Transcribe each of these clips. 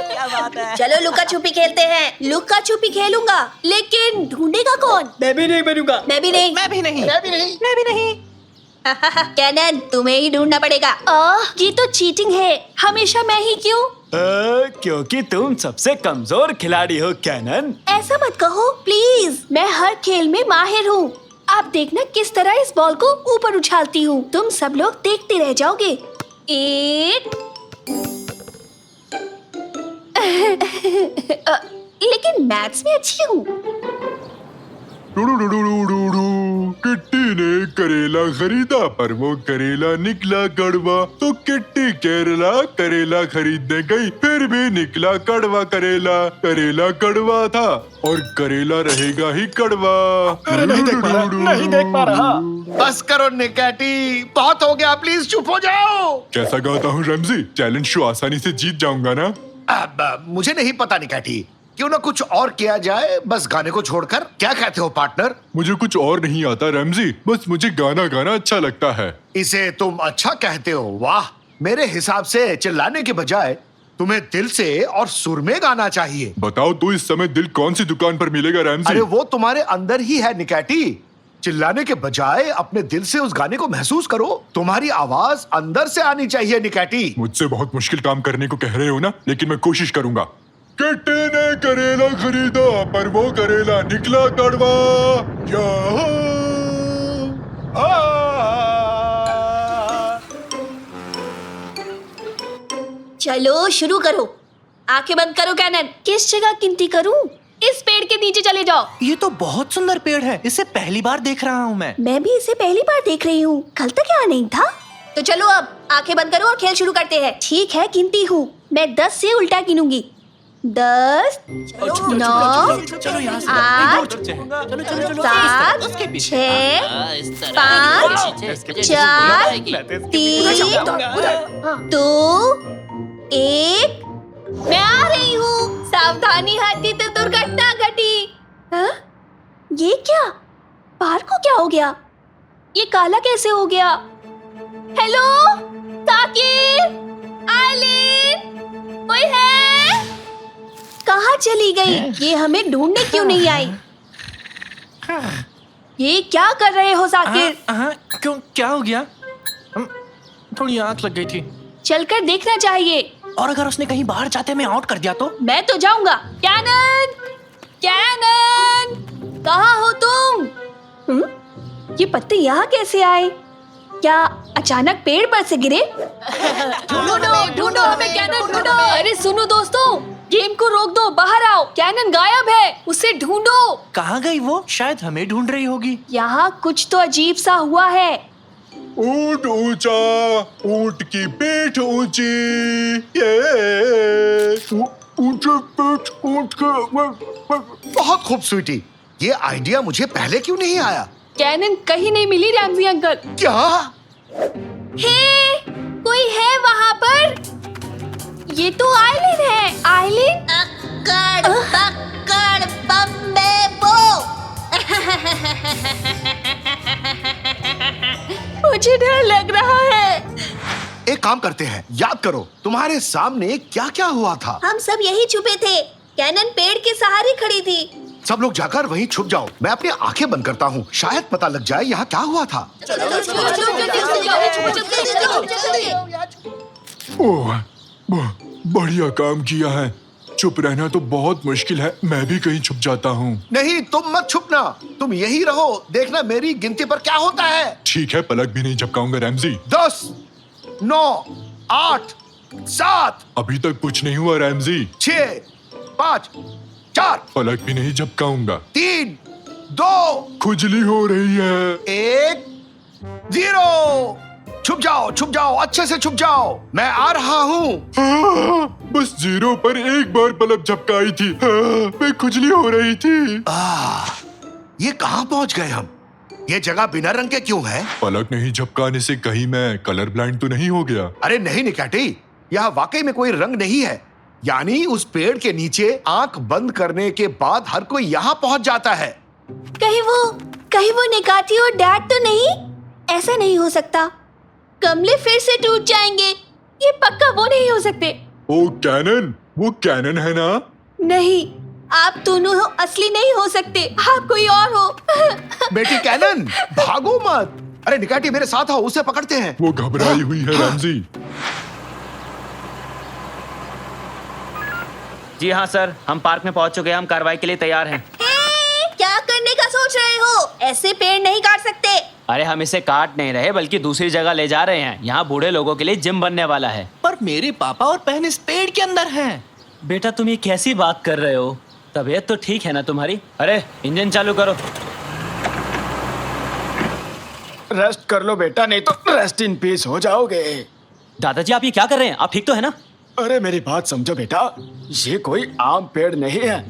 क्या बात है। चलो लुका छुपी खेलते हैं। लुका छुपी खेलूंगा, लेकिन ढूंढेगा कौन? मैं भी नहीं बनूंगा। मैं भी नहीं। मैं भी नहीं। मैं भी नहीं। मैं भी नहीं। कैनन, तुम्हें ही ढूंढना पड़ेगा। ये तो चीटिंग है। हमेशा मैं ही क्यों? क्योंकि तुम सबसे कमजोर खिलाड़ी हो कैनन। ऐसा मत कहो प्लीज। मैं हर खेल में माहिर हूँ। आप देखना किस तरह इस बॉल को ऊपर उछालती हूँ। तुम सब लोग देखते रह जाओगे। एक लेकिन मैथ्स में अच्छी हूँ। किट्टी ने करेला खरीदा पर वो करेला निकला कड़वा, तो किट्टी केरला करेला खरीदने गई, फिर भी निकला कड़वा करेला। करेला कड़वा था और करेला रहेगा ही कड़वा। अरे नहीं देख पा रहा। बस करो निकैटी, बहुत हो गया, प्लीज चुप हो जाओ। कैसा गाता हूँ रमजी? टैलेंट शो आसानी से जीत जाऊंगा ना? अब मुझे नहीं पता निकैटी, क्यों ना कुछ और किया जाए, बस गाने को छोड़कर। क्या कहते हो पार्टनर? मुझे कुछ और नहीं आता रमजी, बस मुझे गाना गाना अच्छा लगता है। इसे तुम अच्छा कहते हो? वाह, मेरे हिसाब से चिल्लाने के बजाय तुम्हें दिल से और सुर में गाना चाहिए। बताओ तो इस समय दिल कौन सी दुकान पर मिलेगा रमजी? अरे वो तुम्हारे अंदर ही है निकैटी। चिल्लाने के बजाय अपने दिल से उस गाने को महसूस करो। तुम्हारी आवाज अंदर से आनी चाहिए निकैटी। मुझसे बहुत मुश्किल काम करने को कह रहे हो ना, लेकिन मैं कोशिश करूंगा। किट्टी ने करेला खरीदा पर वो करेला निकला कड़वा। चलो शुरू करो। आंखें बंद करो कैनन। किस जगह गिनती करूं? इस पेड़ के नीचे चले जाओ। ये तो बहुत सुंदर पेड़ है, इसे पहली बार देख रहा हूँ मैं। मैं भी इसे पहली बार देख रही हूँ। कल तक यहाँ नहीं था। तो चलो अब आंखें बंद करो और खेल शुरू करते हैं। ठीक है, गिनती हूँ। मैं 10 से उल्टा गिनूंगी। 10, 9, 8, 7, 6, 5, 4, 3, 2, 1। मैं आ रही हूँ। सावधानी हटी तो दुर्घटना घटी। हाँ? ये क्या? बाहर को क्या हो गया? ये काला कैसे हो गया? हेलो ताकिर, आइलिन, कोई है? कहाँ चली गई? ये हमें ढूंढने क्यों नहीं आई? ये क्या कर रहे हो साकिर? क्यों, क्या हो गया? थोड़ी आंख लग गई थी। चलकर देखना चाहिए। और अगर उसने कहीं बाहर जाते में आउट कर दिया तो? मैं तो जाऊंगा। कैनन, कैनन, कहाँ हो तुम? ये पत्ते यहाँ कैसे आए? क्या अचानक पेड़ पर से गिरे? ढूंढो हमें कैनन, ढूंढो। अरे सुनो दोस्तों, गेम को रोक दो, बाहर आओ। कैनन गायब है, उसे ढूंढो। कहाँ गई वो? शायद हमें ढूंढ रही होगी। यहाँ कुछ तो अजीब सा हुआ है। ऊंट ऊंचा, ऊंट की पीठ ऊंची। ये ऊंचे पीठ ऊंट के। बहुत खूब स्वीटी, ये आइडिया मुझे पहले क्यों नहीं आया? कैनन कहीं नहीं मिली रैमजी अंकल। क्या? हे, कोई है वहाँ पर? ये तो आइलिन है। आइलिन? अक्कड़ बक्कड़ बम्बे बो। मुझे डर लग रहा है। एक काम करते हैं, याद करो तुम्हारे सामने क्या क्या हुआ था। हम सब यही छुपे थे। कैनन पेड़ के सहारे खड़ी थी। सब लोग जाकर वहीं छुप जाओ। मैं अपनी आंखें बंद करता हूँ, शायद पता लग जाए यहाँ क्या हुआ था। ओह, बढ़िया काम किया है। चुप रहना तो बहुत मुश्किल है, मैं भी कहीं छुप जाता हूँ। नहीं, तुम मत छुपना, तुम यही रहो, देखना मेरी गिनती पर क्या होता है। ठीक है, पलक भी नहीं झपकाऊंगा रैमजी। 10, 9, 8, 7। अभी तक कुछ नहीं हुआ रैमजी। 6, 5, 4, पलक भी नहीं झपकाऊंगा। 3, 2, खुजली हो रही है। 1, 0। छुप जाओ, अच्छे से छुप जाओ, मैं आ रहा हूँ। बस 0 पर एक बार पलक झपकाई थी। मैं खुजली हो रही थी। ये कहाँ पहुँच गए हम? ये जगह बिना रंग के क्यों है? पलक नहीं झपकाने से कहीं मैं कलर ब्लाइंड तो नहीं हो गया? अरे नहीं निकैटी, यहाँ वाकई में कोई रंग नहीं है। यानी उस पेड़ के नीचे आंख बंद करने के बाद हर कोई यहाँ पहुँच जाता है। कहीं वो निकाती और डैड तो नहीं? ऐसा नहीं हो सकता। गमले फिर से टूट जाएंगे। ये पक्का वो नहीं हो सकते। ओ कैनन, वो कैनन है ना? नहीं, आप दोनों हो, असली नहीं हो सकते। आप कोई और हो। बेटी कैनन, भागो मत। अरे निकाटी मेरे साथ आओ, उसे पकड़ते हैं। वो घबराई हुई है रैमजी। जी हाँ सर, हम पार्क में पहुंच चुके हैं। हम कार्रवाई के लिए तैयार हैं। क्या करने का सोच रहे हो? ऐसे पेड़ नहीं काट सकते। अरे हम इसे काट नहीं रहे, बल्कि दूसरी जगह ले जा रहे हैं। यहाँ बूढ़े लोगों के लिए जिम बनने वाला है। पर मेरे पापा और बहन इस पेड़ के अंदर हैं। बेटा तुम ये कैसी बात कर रहे हो? तबीयत तो ठीक है ना तुम्हारी? अरे इंजन चालू करो। रेस्ट कर लो बेटा, नहीं तो रेस्ट इन पीस हो जाओगे। दादाजी आप ये क्या कर रहे हैं? आप ठीक तो है ना? अरे मेरी बात समझो बेटा, ये कोई आम पेड़ नहीं है।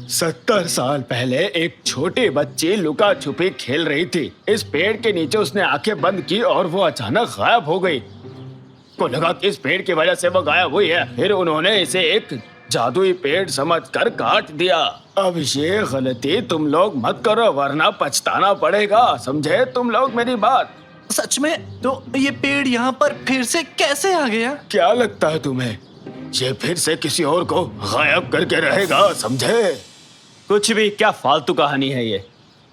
70 साल पहले एक छोटी बच्ची लुका छुपी खेल रही थी। इस पेड़ के नीचे उसने आंखें बंद की और वो अचानक गायब हो गई। को लगा कि इस पेड़ की वजह से वो गायब हुई है। फिर उन्होंने इसे एक जादुई पेड़ समझकर काट दिया। अब ये गलती तुम लोग मत करो, वरना पछताना पड़ेगा। समझे तुम लोग मेरी बात? सच में? तो ये पेड़ यहाँ पर फिर से कैसे आ गया? क्या लगता है तुम्हें ये फिर से किसी और को गायब करके रहेगा? समझे? कुछ भी, क्या फालतू कहानी है ये।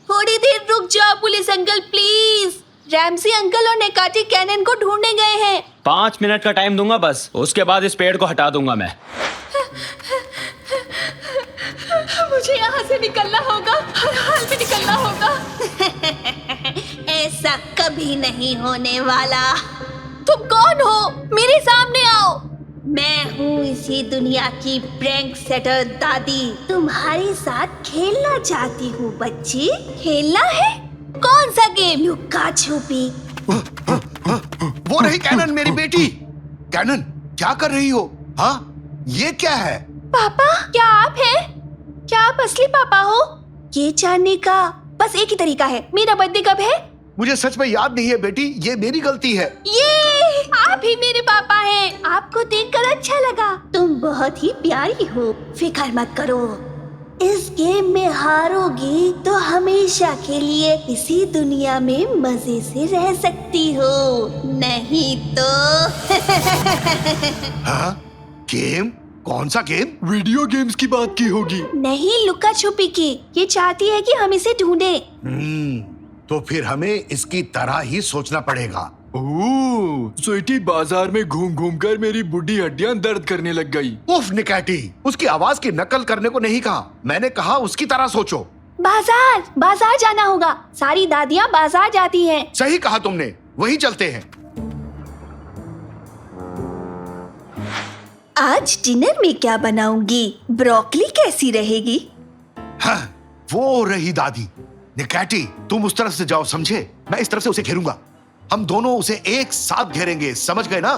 थोड़ी देर रुक जाओ police uncle please. Ramsay uncle और नेकाटी कैनन को ढूंढने गए हैं। 5 मिनट का टाइम दूंगा बस, उसके बाद इस पेड़ को हटा दूंगा मैं। मुझे यहाँ से निकलना होगा, हर हाल में निकलना होगा। ऐसा कभी नहीं होने वाला। तुम कौन हो? मेरे सामने आओ। मैं हूँ इसी दुनिया की प्रैंक सेटर दादी। तुम्हारे साथ खेलना चाहती हूँ बच्ची। खेलना है? कौन सा गेम? लुक्का छुपी। वो रही कैनन, मेरी बेटी। कैनन, क्या कर रही हो? हाँ, ये क्या है? पापा, क्या आप हैं? क्या आप असली पापा हो? ये जानने का बस एक ही तरीका है। मेरा बर्थडे कब है? मुझे सच में याद नहीं है बेटी, ये मेरी गलती है। ये आप ही मेरे पापा हैं। आपको देखकर अच्छा लगा। तुम बहुत ही प्यारी हो। फिक्र मत करो, इस गेम में हारोगी तो हमेशा के लिए इसी दुनिया में मजे से रह सकती हो, नहीं तो। हाँ? गेम? कौन सा गेम? वीडियो गेम्स की बात की होगी। नहीं, लुका छुपी की। ये चाहती है कि हम इसे ढूंढे। तो फिर हमें इसकी तरह ही सोचना पड़ेगा। ओह, स्वीटी बाजार में घूम घूम कर मेरी बुढ़ी हड्डियां दर्द करने लग गई। उफ निकाटी, उसकी आवाज की नकल करने को नहीं कहा, मैंने कहा उसकी तरह सोचो। बाजार, बाजार जाना होगा। सारी दादियाँ बाजार जाती हैं। सही कहा तुमने, वही चलते हैं। आज डिनर में क्या बनाऊंगी? ब्रोकली कैसी रहेगी? हाँ, वो रही दादी। निकाटी, तुम उस तरफ से जाओ, समझे? मैं इस तरफ से उसे घेरूंगा। हम दोनों उसे एक साथ घेरेंगे, समझ गए ना?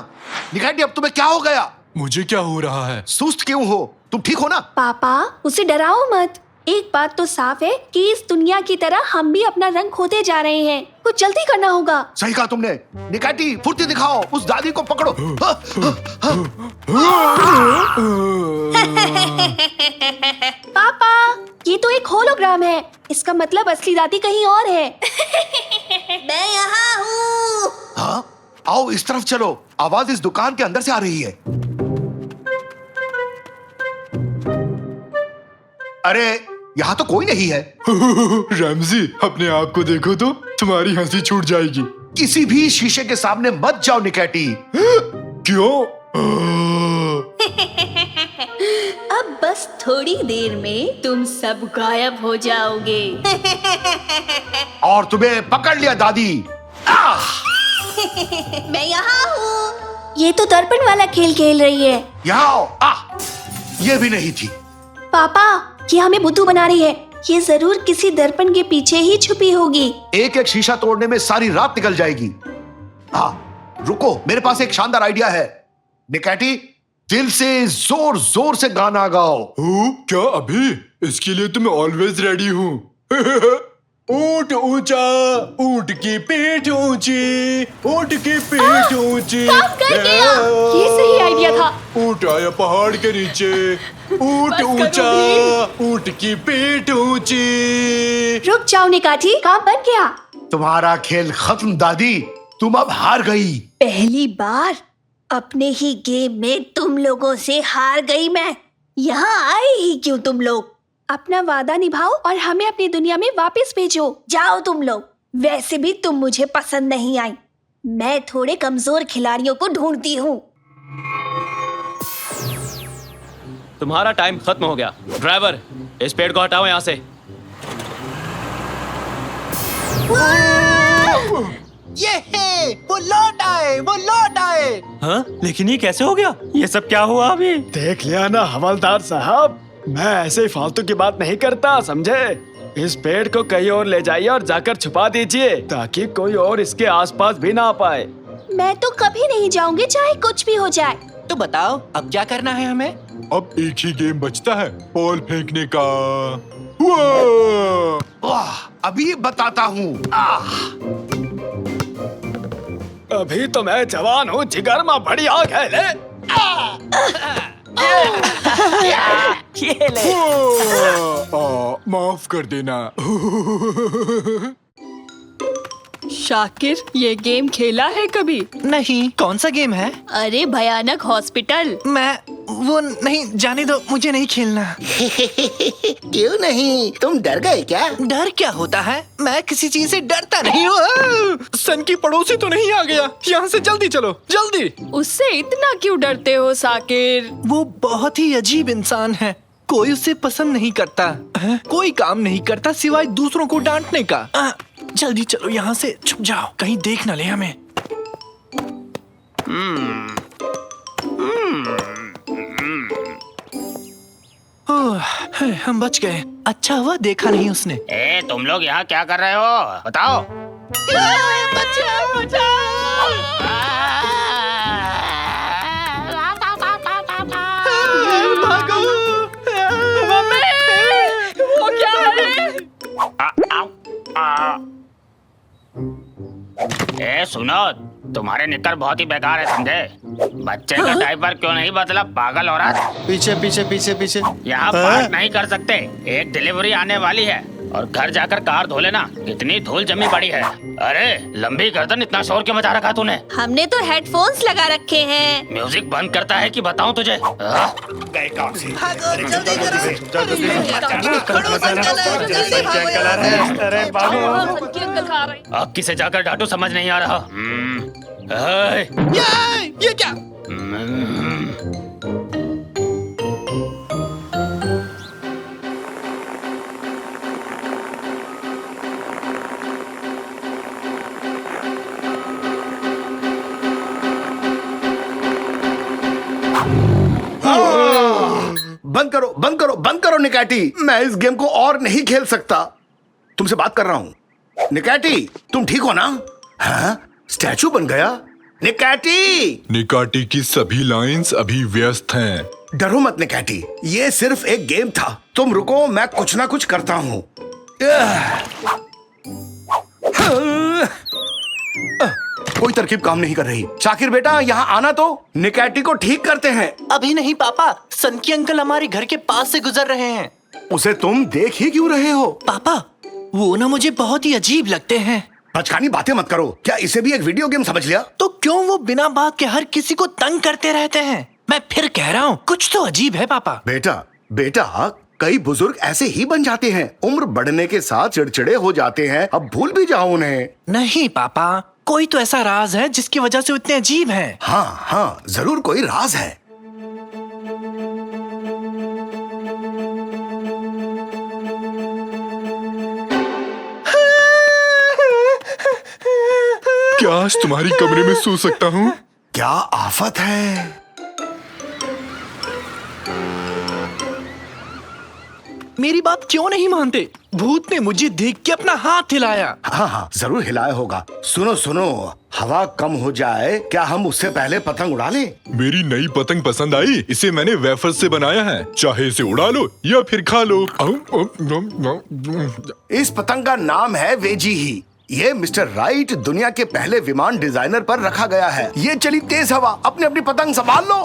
निकाटी, अब तुम्हें क्या हो गया? मुझे क्या हो रहा है? सुस्त क्यों हो? तुम ठीक हो ना? पापा, उसे डराओ मत। एक बात तो साफ है कि इस दुनिया की तरह हम भी अपना रंग खोते जा रहे हैं। कुछ जल्दी करना होगा। सही कहा तुमने। निकाटी, फुर्ती दिखाओ, उस दादी को पकड़ो। पापा, ये तो एक होलोग्राम है। इसका मतलब असली दादी कहीं और है। मैं यहाँ हूँ। हाँ? आओ इस तरफ चलो, आवाज इस दुकान के अंदर से आ रही है। अरे यहाँ तो कोई नहीं है। रैमजी, अपने आप को देखो तो तुम्हारी हंसी छूट जाएगी। किसी भी शीशे के सामने मत जाओ निकाटी। क्यों? अब बस थोड़ी देर में तुम सब गायब हो जाओगे। और तुम्हें पकड़ लिया दादी। मैं यहाँ हूँ। ये तो दर्पण वाला खेल खेल रही है। यहाँ आओ। ये भी नहीं थी। पापा, ये हमें बुद्धू बना रही है। ये जरूर किसी दर्पण के पीछे ही छुपी होगी। एक एक शीशा तोड़ने में सारी रात निकल जाएगी। हाँ, रुको, मेरे पास एक शानदार आइडिया है। निकाटी, दिल से जोर जोर से गाना गाओ। क्या अभी? इसके लिए तो मैं ऑलवेज रेडी हूँ। ऊंट ऊंचा, ऊंट की पीठ ऊंची, ऊंट की पीठ ऊंची। काम कर गया। ये सही आइडिया था। ऊंट आया पहाड़ के नीचे, ऊंट ऊंचा, ऊंट की पीठ ऊंची। रुक जाओ निकाठी, काम बन गया। तुम्हारा खेल खत्म दादी। तुम अब हार गई। पहली बार अपने ही गेम में तुम लोगों से हार गई मैं। यहाँ आए ही क्यों तुम लोग? अपना वादा निभाओ और हमें अपनी दुनिया में वापस भेजो। जाओ तुम लोग। वैसे भी तुम मुझे पसंद नहीं आई। मैं थोड़े कमजोर खिलाड़ियों को ढूंढती हूँ। तुम्हारा टाइम खत्म हो गया। ड्राइवर, इस पेड़ को हटाओ यहाँ से। वो लौट आए, वो लौट आए। हाँ, लेकिन ये कैसे हो गया? ये सब क्या हुआ अभी? देख लिया ना हवलदार साहब, मैं ऐसे ही फालतू की बात नहीं करता, समझे? इस पेड़ को कहीं और ले जाइए और जाकर छुपा दीजिए ताकि कोई और इसके आसपास भी ना आ पाए। मैं तो कभी नहीं जाऊंगी, चाहे कुछ भी हो जाए। तो बताओ अब क्या करना है हमें? अब एक ही गेम बचता है, बॉल फेंकने का। वाह! वाह, अभी बताता हूँ। अभी तो मैं जवान हूँ, जिगर में बड़ी आग है। ले ये ले। माफ कर देना। शाकिर, ये गेम खेला है कभी? नहीं, कौन सा गेम है? अरे भयानक हॉस्पिटल। मैं वो नहीं, जाने दो, मुझे नहीं खेलना। क्यों नहीं? तुम डर गए क्या? डर क्या होता है? मैं किसी चीज से डरता नहीं हूँ। सन की पड़ोसी तो नहीं आ गया? यहाँ से जल्दी चलो, जल्दी। उससे इतना क्यों डरते हो साकिर? वो बहुत ही अजीब इंसान है। कोई उसे पसंद नहीं करता है? कोई काम नहीं करता सिवाय दूसरों को डांटने का। जल्दी चलो यहाँ से, छुप जाओ, कहीं देख ना ले हमें। हम बच गए। अच्छा हुआ देखा नहीं उसने। ए, तुम लोग यहाँ क्या कर रहे हो? बताओ। वो क्या है? ए सुनो, तुम्हारे निकर बहुत ही बेकार है, समझे? बच्चे का डायपर क्यों नहीं बदला, पागल औरत? पीछे पीछे पीछे पीछे। यहाँ पार्क नहीं कर सकते। एक डिलीवरी आने वाली है और घर जाकर कार धो लेना। कितनी धूल जमी पड़ी है। अरे लंबी गर्दन, इतना शोर क्यों मचा रखा तूने? हमने तो हेडफोन्स लगा रखे हैं। म्यूजिक बंद करता है कि बताऊं तुझे? गए काम से। अब किसे जाकर डांटू समझ नहीं आ रहा। ये क्या? बंद करो, बंद करो, बंद करो निकैटी। मैं इस गेम को और नहीं खेल सकता। तुमसे बात कर रहा हूँ। निकैटी, तुम ठीक हो ना? हाँ? स्टैचू बन गया? निकैटी! निकाटी की सभी लाइंस अभी व्यस्त हैं। डरो मत निकैटी, ये सिर्फ एक गेम था। तुम रुको, मैं कुछ ना कुछ करता हूँ। कोई तरकीब काम नहीं कर रही। शाकिर बेटा, यहाँ आना तो निकैटी को ठीक करते हैं। अभी नहीं पापा, सनकी अंकल हमारे घर के पास से गुजर रहे हैं। उसे तुम देख ही क्यों रहे हो? पापा, वो ना मुझे बहुत ही अजीब लगते हैं। बचकानी बातें मत करो। क्या इसे भी एक वीडियो गेम समझ लिया? तो क्यों वो बिना बात के हर किसी को तंग करते रहते हैं? मैं फिर कह रहा हूँ, कुछ तो अजीब है पापा। बेटा बेटा, कई बुजुर्ग ऐसे ही बन जाते हैं। उम्र बढ़ने के साथ चिड़चिड़े हो जाते हैं। अब भूल भी जाओ उन्हें। नहीं पापा, कोई तो ऐसा राज है जिसकी वजह से वो इतने अजीब हैं। हाँ हाँ, जरूर कोई राज है। क्या आज तुम्हारी कमरे में सो सकता हूँ? क्या आफत है। मेरी बात क्यों नहीं मानते? भूत ने मुझे देख के अपना हाथ हिलाया। हाँ हाँ, जरूर हिलाया होगा। सुनो सुनो, हवा कम हो जाए, क्या हम उससे पहले पतंग उड़ा लें? मेरी नई पतंग पसंद आई। इसे मैंने वेफर से बनाया है। चाहे इसे उड़ा लो या फिर खा लो। इस पतंग का नाम है वेजी ही। ये मिस्टर राइट, दुनिया के पहले विमान डिजाइनर पर रखा गया है। ये चली तेज हवा, अपनी अपनी पतंग संभाल लो।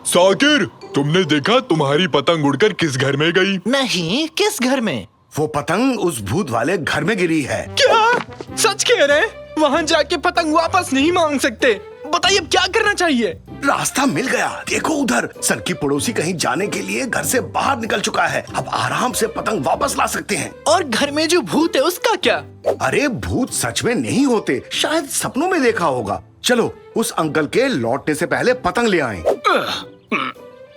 साकिर, तुमने देखा तुम्हारी पतंग उड़कर किस घर में गई? नहीं, किस घर में? वो पतंग उस भूत वाले घर में गिरी है। क्या सच कह रहे हैं? वहाँ जाके पतंग वापस नहीं मांग सकते। बताइए अब क्या करना चाहिए? रास्ता मिल गया, देखो उधर। सन की पड़ोसी कहीं जाने के लिए घर से बाहर निकल चुका है। अब आराम से पतंग वापस ला सकते हैं। और घर में जो भूत है उसका क्या? अरे भूत सच में नहीं होते, शायद सपनों में देखा होगा। चलो उस अंकल के लौटने से पहले पतंग ले आएं।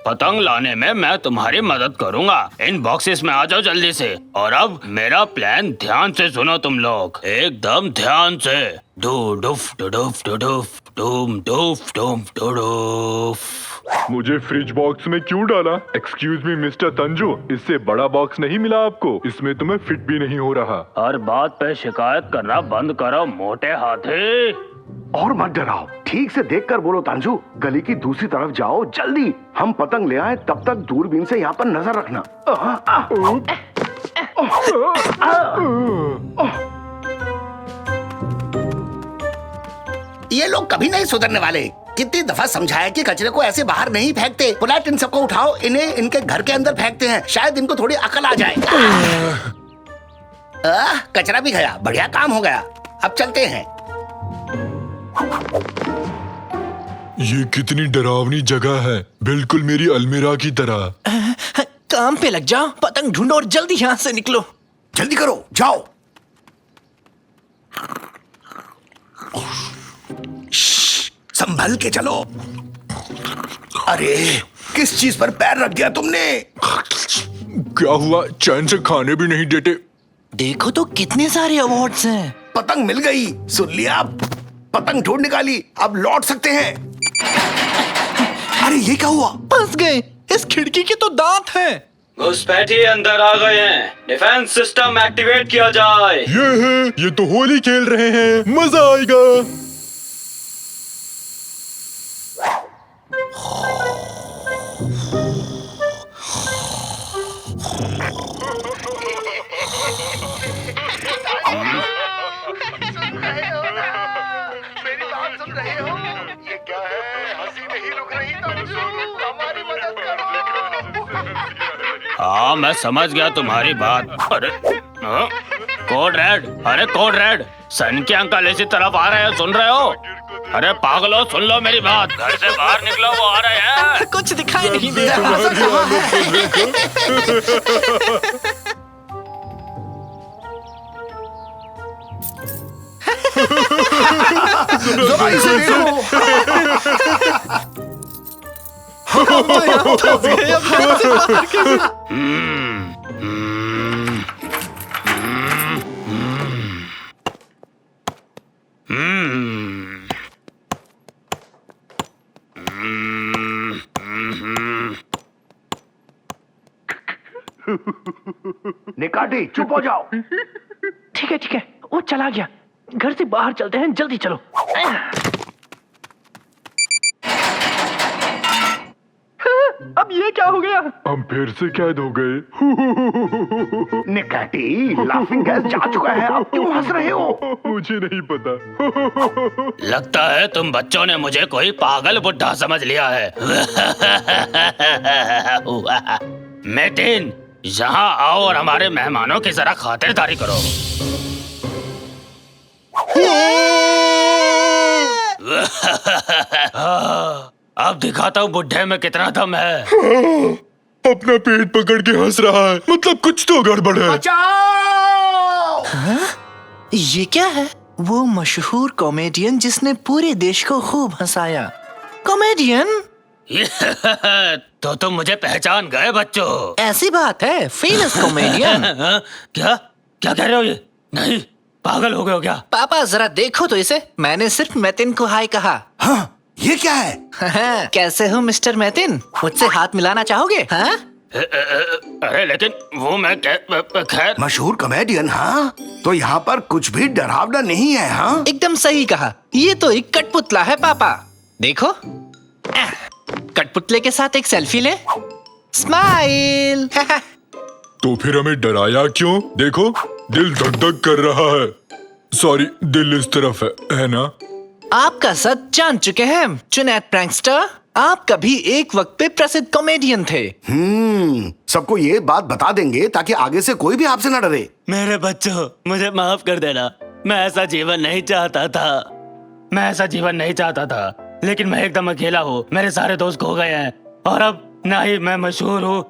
पतंग लाने में मैं तुम्हारी मदद करूंगा। इन बॉक्सेस में आ जाओ जल्दी से। और अब मेरा प्लान ध्यान से सुनो तुम लोग, एकदम ध्यान से। डू डुफ डू डुफ डू डुफ डूम डुफ डूम डू डुफ। मुझे फ्रिज बॉक्स में क्यों डाला? एक्सक्यूज मी मिस्टर तंजू, इससे बड़ा बॉक्स नहीं मिला आपको? इसमें तुम्हें फिट भी नहीं हो रहा। हर बात पे शिकायत करना बंद करो मोटे हाथी। और मत डराओ, ठीक से देखकर बोलो तांजू। गली की दूसरी तरफ जाओ जल्दी। हम पतंग ले आए, तब तक दूरबीन से यहाँ पर नजर रखना। ये लोग कभी नहीं सुधरने वाले। कितनी दफा समझाया कि कचरे को ऐसे बाहर नहीं फेंकते। पुलाट इन सबको उठाओ, इन्हें इनके घर के अंदर फेंकते हैं, शायद इनको थोड़ी अकल आ जाए। कचरा भी गया, बढ़िया काम हो गया। अब चलते हैं। ये कितनी डरावनी जगह है, बिल्कुल मेरी अलमीरा की तरह। काम पे लग जाओ, पतंग ढूंढो और जल्दी यहाँ से निकलो। जल्दी करो, जाओ। संभल के चलो। अरे किस चीज पर पैर रख दिया तुमने? क्या हुआ? चैन से खाने भी नहीं देते। देखो तो कितने सारे अवार्ड्स हैं। पतंग मिल गई, सुन लिया? पतंग ढूंढ निकाली, अब लौट सकते हैं। अरे ये क्या हुआ? फंस गए। इस खिड़की के तो दांत हैं। घुसपैठिए अंदर आ गए हैं। डिफेंस सिस्टम एक्टिवेट किया जाए। ये है, ये तो होली खेल रहे हैं, मजा आएगा। मेरी बात सुन रहे हो? ये क्या है? हंसी नहीं रुक रही। हमारी मदद करो। हाँ मैं समझ गया तुम्हारी बात। अरे हाँ? कोड रेड, अरे कोड रेड, सन के अंकल इसी तरफ आ रहे हैं, सुन रहे हो? अरे पागलो सुन लो मेरी बात, घर से बाहर निकलो, वो आ रहे हैं। कुछ दिखाई नहीं दे रहा। निकाटी चुप हो जाओ। ठीक है, वो चला गया। घर से बाहर चलते हैं, जल्दी चलो। अब ये क्या हो गया? हम फिर से कैद हो गए। निकाटी, लाफिंग गैस जा चुका है, अब क्यों हंस रहे हो? मुझे नहीं पता। लगता है तुम बच्चों ने मुझे कोई पागल बुड्ढा समझ लिया है। मेटिन, यहाँ आओ और हमारे मेहमानों की जरा खातिरदारी करो। अब दिखाता हूँ बुड्ढे में कितना दम है। अपना पेट पकड़ के हंस रहा है, मतलब कुछ तो गड़बड़ है। बचाओ! ये क्या है? वो मशहूर कॉमेडियन जिसने पूरे देश को खूब हंसाया। कॉमेडियन? तो तुम मुझे पहचान गए बच्चों? ऐसी बात है, फेमस कॉमेडियन। क्या क्या कह रहे हो? ये नहीं, पागल हो गए हो क्या? पापा जरा देखो तो इसे। मैंने सिर्फ मैतिन को हाय कहा। हाँ, ये क्या है? कैसे हो मिस्टर मैतिन? मुझसे हाथ मिलाना चाहोगे? हाँ? अरे लेकिन वो मैं खैर। मशहूर कॉमेडियन, हाँ? तो यहाँ पर कुछ भी डरावना नहीं है, हाँ? एकदम सही कहा। ये तो एक कठपुतला है पापा। देखो, कठपुतले के साथ एक सेल्फी ले। स्माइल। तो फिर हमें डराया क्यों? देखो, दिल धक धक कर रहा है। सॉरी, दिल इस तरफ है ना? आपका सच जान चुके हैं, चुनैत प्रैंकस्टर। आप कभी एक वक्त पे प्रसिद्ध कॉमेडियन थे। सबको ये बात बता देंगे ताकि आगे से कोई भी आपसे ना डरे। मेरे बच्चों, मुझे माफ कर देना। मैं ऐसा जीवन नहीं चाहता था। लेकिन मैं एकदम अकेला हूँ। मेरे सारे दोस्त खो गए हैं और अब ना ही मैं मशहूर हूँ।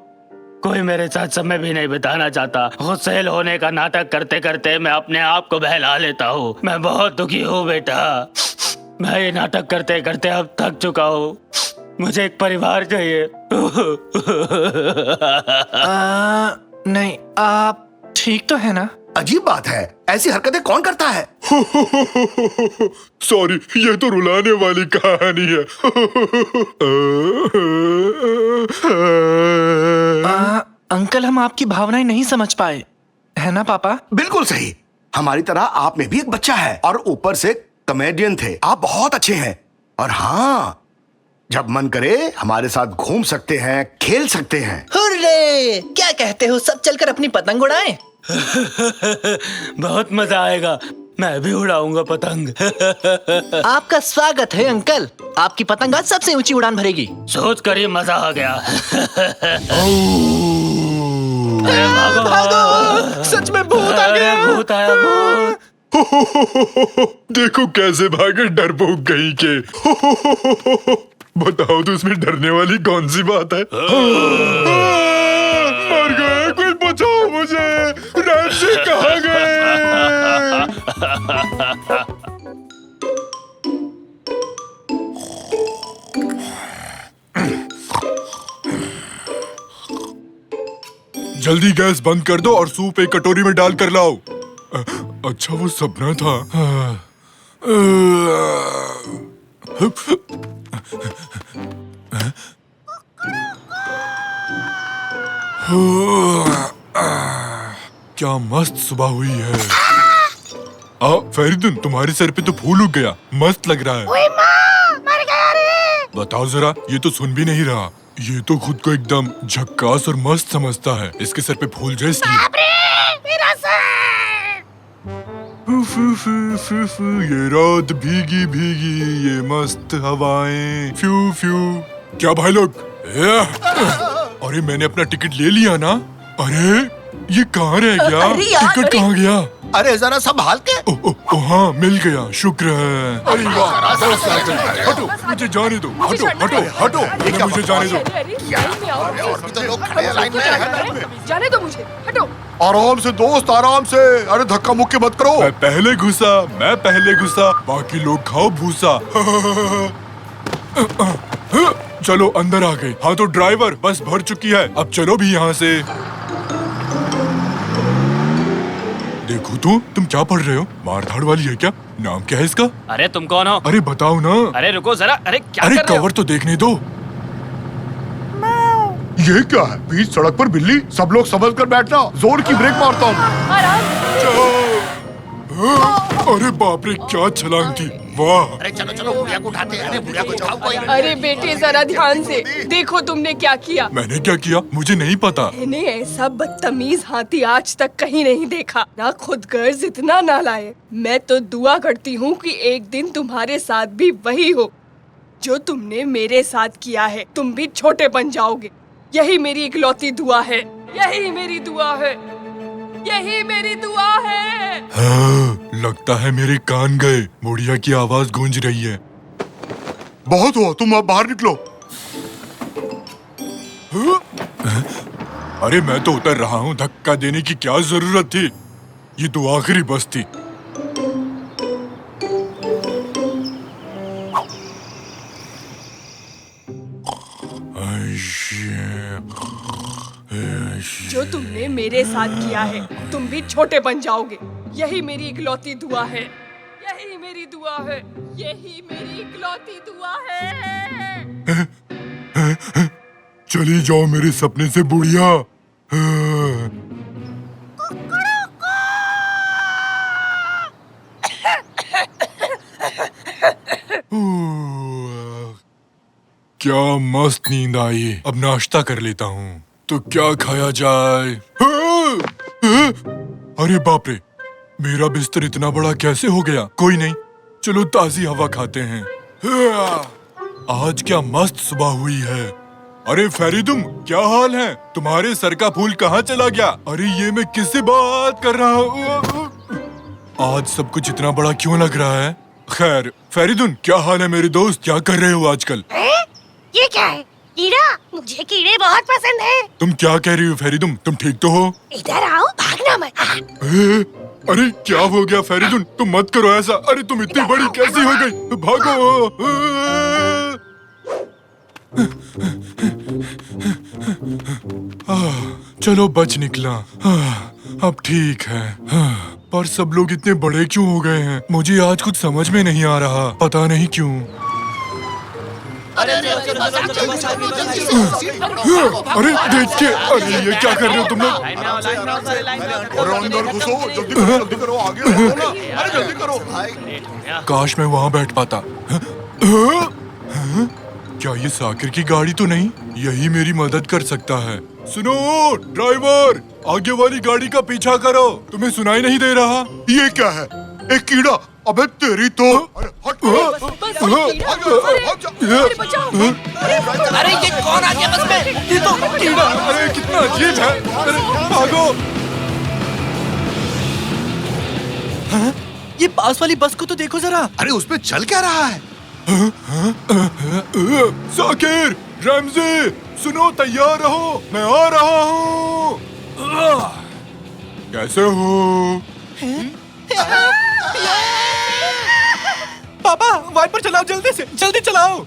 कोई मेरे साथ समय भी नहीं बिताना चाहता। गुस्सैल होने का नाटक करते करते मैं अपने आप को बहला लेता हूँ। मैं बहुत दुखी हूँ बेटा। मैं ये नाटक करते करते अब थक चुका हूँ। मुझे एक परिवार चाहिए। नहीं, आप ठीक तो है ना? अजीब बात है, ऐसी हरकतें कौन करता है? सॉरी, ये तो रुलाने वाली कहानी है। अंकल, हम आपकी भावनाएं नहीं समझ पाए, है ना पापा? बिल्कुल सही। हमारी तरह आप में भी एक बच्चा है और ऊपर से कॉमेडियन थे। आप बहुत अच्छे हैं और हाँ, जब मन करे हमारे साथ घूम सकते हैं, खेल सकते हैं। हुर्रे! क्या कहते हो, सब चलकर अपनी पतंग उड़ाएं? बहुत मजा आएगा। मैं भी उड़ाऊंगा पतंग। आपका स्वागत है अंकल। आपकी पतंग आज सबसे ऊंची उड़ान भरेगी। सोच कर ही मजा आ गया। भागो! सच में भूत आ गया। भूत आया, भूत। देखो कैसे भागे डरपोक कहीं के। बताओ तो इसमें डरने वाली कौन सी बात है? मर गए, कोई बचाओ मुझे। नैन्सी कहाँ गए? जल्दी गैस बंद कर दो और सूप एक कटोरी में डाल कर लाओ। अच्छा, वो सपना था। क्या मस्त सुबह हुई है। फरीदुन, तुम्हारे सर पे तो फूल उग गया, मस्त लग रहा है। ओए माँ, मर गया रे। बताओ जरा, ये तो सुन भी नहीं रहा। ये तो खुद को एकदम झक्कास और मस्त समझता है। इसके सर पे फूल जो इसलिए। मेरा सर। ये रात भीगी भीगी, ये मस्त हवाएं, फ्यू फ्यू। क्या भाई लोग? अरे मैंने अपना टिकट ले लिया ना। अरे ये कहाँ रह गया? टिकट कहाँ गया? अरे जरा संभाल के। हाँ, मिल गया, शुक्र है। अरे वाह, हटो, मुझे जाने दो। हटो हटो हटो, मुझे जाने दो। और भी तो लोग खड़े हैं लाइन में। जाने दो मुझे, हटो। आराम से दोस्त, आराम से। अरे धक्का मुक्की मत करो। मैं पहले घुसा, बाकी लोग खाओ भूसा। चलो अंदर आ गए। हाँ तो ड्राइवर, बस भर चुकी है, अब चलो भी यहाँ से। देखो तो, तुम क्या पढ़ रहे हो? मारधाड़ वाली है क्या? नाम क्या है इसका? अरे तुम कौन हो? अरे बताओ ना। अरे रुको जरा। अरे क्या अरे कर रहे हो? कवर तो देखने दो। ये क्या है? बीच सड़क पर बिल्ली? सब लोग समझ कर बैठना, जोर की ब्रेक मारता हूँ। अरे बाप रे, क्या छलांग थी, वाह। अरे चलो चलो, बुढ़िया को उठाते हैं। अरे बुढ़िया को उठाओ कोई। अरे बेटे, जरा ध्यान से देखो तुमने क्या किया। मैंने क्या किया? मुझे नहीं पता। मैंने ऐसा बदतमीज हाथी आज तक कहीं नहीं देखा। ना खुद गर्ज इतना ना लाए। मैं तो दुआ करती हूँ कि एक दिन तुम्हारे साथ भी वही हो जो तुमने मेरे साथ किया है। तुम भी छोटे बन जाओगे। यही मेरी इकलौती दुआ है। यही मेरी दुआ है। यही मेरी दुआ है। हाँ, लगता है मेरे कान गए। बुढ़िया की आवाज गूंज रही है। बहुत हुआ, तुम अब बाहर निकलो। अरे मैं तो उतर रहा हूँ, धक्का देने की क्या जरूरत थी? ये तो आखिरी बस थी। जो तुमने मेरे साथ किया है, तुम भी छोटे बन जाओगे। यही मेरी इकलौती दुआ है। यही मेरी दुआ है। यही मेरी इकलौती दुआ है। चली जाओ मेरे सपने से बुढ़िया। क्या मस्त नींद आई। अब नाश्ता कर लेता हूँ। तो क्या खाया जाए? अरे बाप रे, मेरा बिस्तर इतना बड़ा कैसे हो गया? कोई नहीं, चलो ताजी हवा खाते हैं। आज क्या मस्त सुबह हुई है। अरे फेरिदुम, क्या हाल है? तुम्हारे सर का फूल कहाँ चला गया? अरे ये मैं किससे बात कर रहा हूँ? आज सब कुछ इतना बड़ा क्यों लग रहा है? खैर फेरिदुन, क्या हाल है मेरे दोस्त? क्या कर रहे हो आजकल? ये क्या है? कीड़ा? मुझे कीड़े बहुत पसंद है। तुम क्या कह रही हो फेरिदुम? तुम ठीक तो हो? इधर आओ, भागना मत। अरे क्या हो गया फेरिदुन? तुम मत करो ऐसा। अरे तुम इतनी बड़ी कैसी हो गई? भागो। चलो बच निकला। अब ठीक है। पर सब लोग इतने बड़े क्यों हो गए हैं? मुझे आज कुछ समझ में नहीं आ रहा, पता नहीं क्यों। अरे देख के, अरे ये क्या कर रहे हो तुम लोग? अरे अंदर घुसो, जल्दी करो, आगे बढ़ो ना। अरे जल्दी करो भाई। काश मैं वहाँ बैठ पाता। क्या ये साकिर की गाड़ी तो नहीं? यही मेरी मदद कर सकता है। सुनो ड्राइवर, आगे वाली गाड़ी का पीछा करो। तुम्हें सुनाई नहीं दे रहा? ये क्या है? एक कीड़ा? अबे तेरी तो। अरे ये कौन आ गया बस में? ये तो कीड़ा। अरे कितना अजीब है। अरे भागो। हाँ? ये पास वाली बस को तो देखो जरा। अरे उसमें चल क्या रहा है? साकिर, रमजी, सुनो, तैयार रहो, मैं आ रहा हूँ। कैसे हो? पापा वाइपर चलाओ, जल्दी से, जल्दी चलाओ।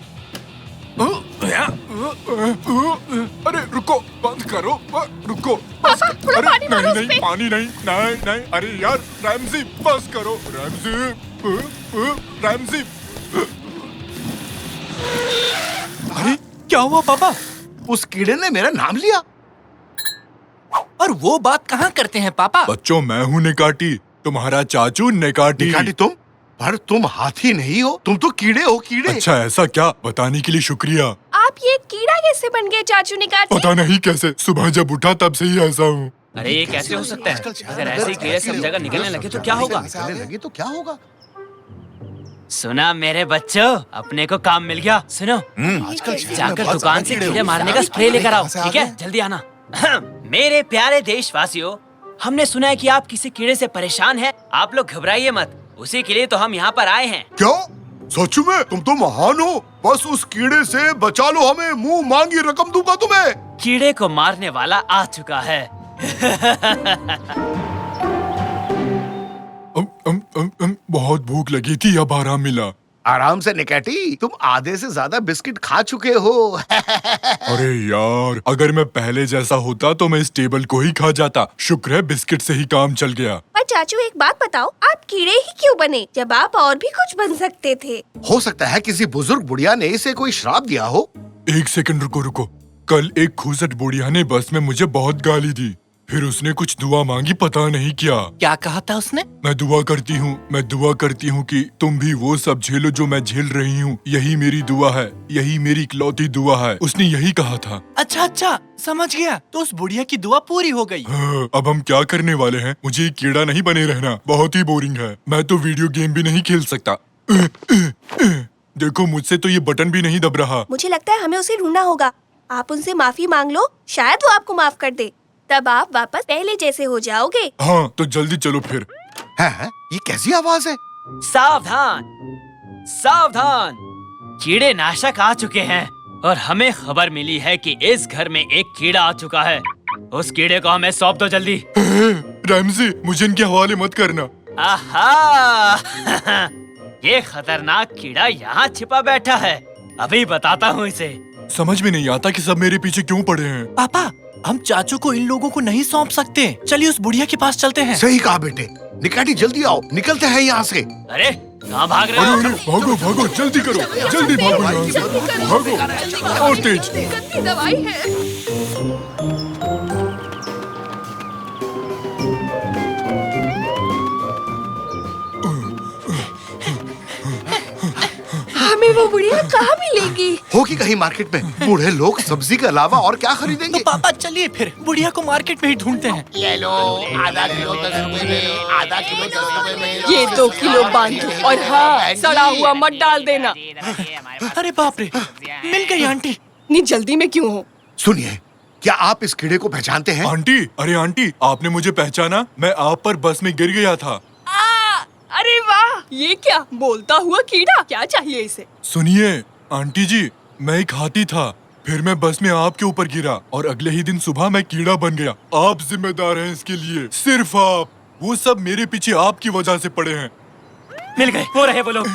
अरे रुको, बंद करो, रुको। पापा, थोड़ा अरे पानी मारो नहीं, उसपे। पानी नहीं, नहीं, अरे यार रैमजी, बस करो, रैमजी, रैमजी। अरे क्या हुआ पापा? उस कीड़े ने मेरा नाम लिया। और वो बात कहाँ करते हैं पापा? बच्चों, मैं हूँ निकाटी, तुम्हारा चाचू निकाटी। निकाटी तुम? पर तुम हाथी नहीं हो, तुम तो कीड़े हो, कीड़े। अच्छा ऐसा क्या? बताने के लिए शुक्रिया। आप ये कीड़ा कैसे बन गए चाचू निकाटी? पता नहीं कैसे, सुबह जब उठा तब से ही ऐसा हूँ। अरे ये कैसे हो सकता है? अगर ऐसे ही कीड़े सब जगह निकलने लगे तो क्या होगा? निकलने लगे तो क्या होगा? सुना मेरे बच्चों, अपने को काम मिल गया। सुनो, आजकल जाकर दुकान से कीड़े मारने का स्प्रे लेकर आओ, ठीक है? जल्दी आना। मेरे प्यारे देशवासियों, हमने सुना है कि आप किसी कीड़े से परेशान हैं। आप लोग घबराइए मत, उसी के लिए तो हम यहाँ पर आए हैं। क्यों? सच में तुम तो महान हो। बस उस कीड़े से बचा लो हमें, मुंह मांगी रकम दूंगा तुम्हें। कीड़े को मारने वाला आ चुका है। बहुत भूख लगी थी, अब आराम मिला। आराम से निकाटी, तुम आधे से ज्यादा बिस्किट खा चुके हो। अरे यार, अगर मैं पहले जैसा होता तो मैं इस टेबल को ही खा जाता। शुक्र है बिस्किट से ही काम चल गया। पर चाचू एक बात बताओ, आप कीड़े ही क्यों बने जब आप और भी कुछ बन सकते थे? हो सकता है किसी बुजुर्ग बुढ़िया ने इसे कोई श्राप दिया हो। एक सेकंड रुको। कल एक खूसट बुढ़िया ने बस में मुझे बहुत गाली दी। फिर उसने कुछ दुआ मांगी, पता नहीं क्या। क्या कहा था उसने? मैं दुआ करती हूँ कि तुम भी वो सब झेलो जो मैं झेल रही हूँ। यही मेरी दुआ है, यही मेरी इकलौती दुआ है। उसने यही कहा था। अच्छा, समझ गया। तो उस बुढ़िया की दुआ पूरी हो गई। हाँ, अब हम क्या करने वाले हैं? मुझे कीड़ा नहीं बने रहना, बहुत ही बोरिंग है। मैं तो वीडियो गेम भी नहीं खेल सकता। देखो, मुझसे तो ये बटन भी नहीं दब रहा। मुझे लगता है हमें उसे ढूंढना होगा। आप उनसे माफी मांग लो, शायद वो आपको माफ कर दे। तब आप वापस पहले जैसे हो जाओगे। हाँ, तो जल्दी चलो फिर। है? ये कैसी आवाज है? सावधान, सावधान, कीड़े नाशक आ चुके हैं और हमें खबर मिली है कि इस घर में एक कीड़ा आ चुका है। उस कीड़े को हमें सौंप दो जल्दी। रैमजी, मुझे इनके हवाले मत करना। आहा, ये खतरनाक कीड़ा यहाँ छिपा बैठा है। अभी बताता हूँ इसे। समझ में नहीं आता कि सब मेरे पीछे क्यों पड़े हैं। पापा, हम चाचू को इन लोगों को नहीं सौंप सकते। चलिए उस बुढ़िया के पास चलते हैं। सही कहा बेटे। निकाटी जल्दी आओ, निकलते हैं यहाँ से। अरे कहाँ भाग रहे हो? भागो, जल्दी करो, जल्दी भागो यहाँ से, भागो और तेज। गंदी दवाई है। हमें वो बुढ़िया कहाँ मिलेगी? होगी कहीं मार्केट में। बूढ़े लोग सब्जी के अलावा और क्या खरीदेंगे? तो पापा चलिए फिर बुढ़िया को मार्केट में ही ढूंढते हैं। ये लो, आधा किलो 10 रुपए में, आधा किलो 10 रुपए में। ये 2 किलो बांधो और हाँ, सड़ा हुआ मत डाल देना। अरे बाप रे, मिल गई आंटी। इतनी जल्दी में क्यों हो? सुनिए, क्या आप इस कीड़े को पहचानते हैं? आंटी, अरे आंटी, आपने मुझे पहचाना? मैं आप पर बस में गिर गया था। अरे वाह, ये क्या बोलता हुआ कीड़ा? क्या चाहिए इसे? सुनिए आंटी जी, मैं एक हाथी था, फिर मैं बस में आपके ऊपर गिरा और अगले ही दिन सुबह मैं कीड़ा बन गया। आप जिम्मेदार हैं इसके लिए, सिर्फ आप। वो सब मेरे पीछे आपकी वजह से पड़े हैं। मिल गए, वो रहे वो लोग।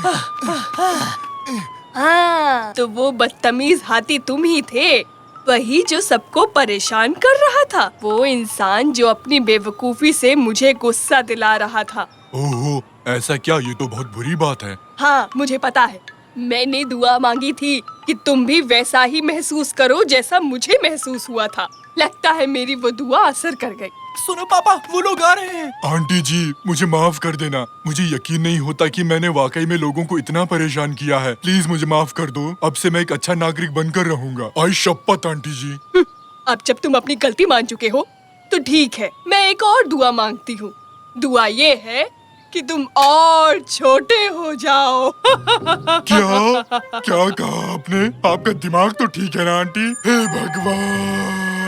हाँ, तो वो बदतमीज हाथी तुम ही थे, वही जो सबको परेशान कर रहा था, वो इंसान जो अपनी बेवकूफी से मुझे गुस्सा दिला रहा था। ओहो, ऐसा क्या? ये तो बहुत बुरी बात है। हाँ, मुझे पता है। मैंने दुआ मांगी थी कि तुम भी वैसा ही महसूस करो जैसा मुझे महसूस हुआ था। लगता है मेरी वो दुआ असर कर गई। सुनो पापा, वो लोग आ रहे हैं। आंटी जी, मुझे माफ कर देना। मुझे यकीन नहीं होता कि मैंने वाकई में लोगों को इतना परेशान किया है। प्लीज मुझे माफ कर दो। अब से मैं एक अच्छा नागरिक बनकर रहूंगा। आई शपथ आंटी जी। अब जब तुम अपनी गलती मान चुके हो तो ठीक है, मैं एक और दुआ मांगती हूँ। दुआ ये है कि तुम और छोटे हो जाओ। क्या क्या कहा आपने? आपका दिमाग तो ठीक है ना आंटी? हे भगवान!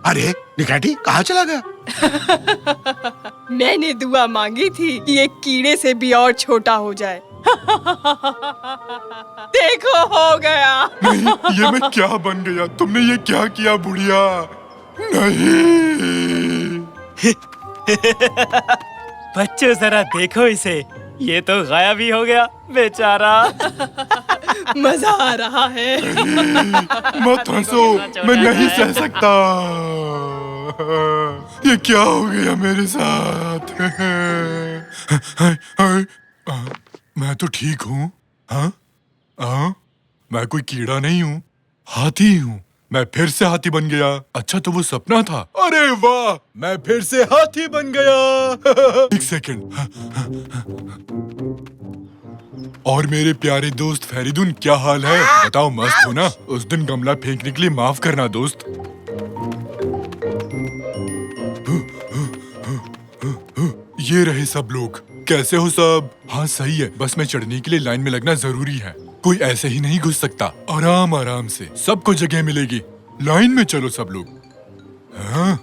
अरे निकाटी कहाँ चला गया? मैंने दुआ मांगी थी कि एक कीड़े से भी और छोटा हो जाए। देखो, हो गया। नहीं, ये मैं क्या बन गया? तुमने ये क्या किया बुढ़िया? नहीं। बच्चों जरा देखो इसे, ये तो गायब ही हो गया बेचारा। मजा आ रहा है। मत हंसो, मैं नहीं सह सकता। ये क्या हो गया मेरे साथ? मैं तो ठीक हूँ। हाँ? मैं कोई कीड़ा नहीं हूँ, हाथी हूँ। मैं फिर से हाथी बन गया। अच्छा, तो वो सपना था। अरे वाह, मैं फिर से हाथी बन गया। एक सेकंड। और मेरे प्यारे दोस्त फेरिदुन, क्या हाल है? बताओ, मस्त हो ना? उस दिन गमला फेंकने के लिए माफ करना दोस्त। ये रहे सब लोग। कैसे हो सब? हाँ सही है, बस में चढ़ने के लिए लाइन में लगना जरूरी है। कोई ऐसे ही नहीं घुस सकता। आराम आराम से, सबको जगह मिलेगी। लाइन में चलो सब लोग। हाँ,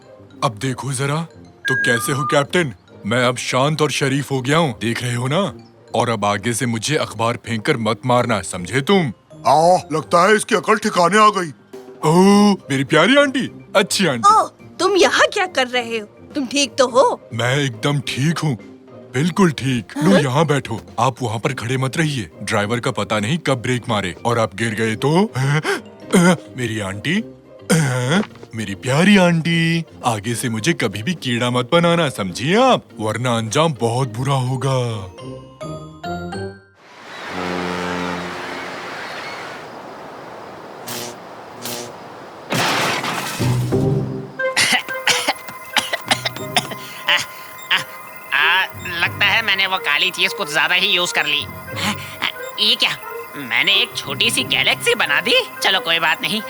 अब देखो जरा। तो कैसे हो कैप्टन? मैं अब शांत और शरीफ हो गया हूँ, देख रहे हो ना? और अब आगे से मुझे अखबार फेंक कर मत मारना, समझे तुम? लगता है इसकी अकल ठिकाने आ गई। ओह, मेरी प्यारी आंटी, अच्छी आंटी। ओह, तुम यहाँ क्या कर रहे हो? तुम ठीक तो हो? मैं एकदम ठीक हूँ, बिल्कुल ठीक। लो यहाँ बैठो। आप वहाँ पर खड़े मत रहिए, ड्राइवर का पता नहीं कब ब्रेक मारे और आप गिर गए तो। मेरी आंटी, मेरी प्यारी आंटी, आगे से मुझे कभी भी कीड़ा मत बनाना, समझिए आप? वरना अंजाम बहुत बुरा होगा। लगता है मैंने वो काली चीज कुछ ज्यादा ही यूज कर ली। ये क्या? मैंने एक छोटी सी गैलेक्सी बना दी। चलो कोई बात नहीं,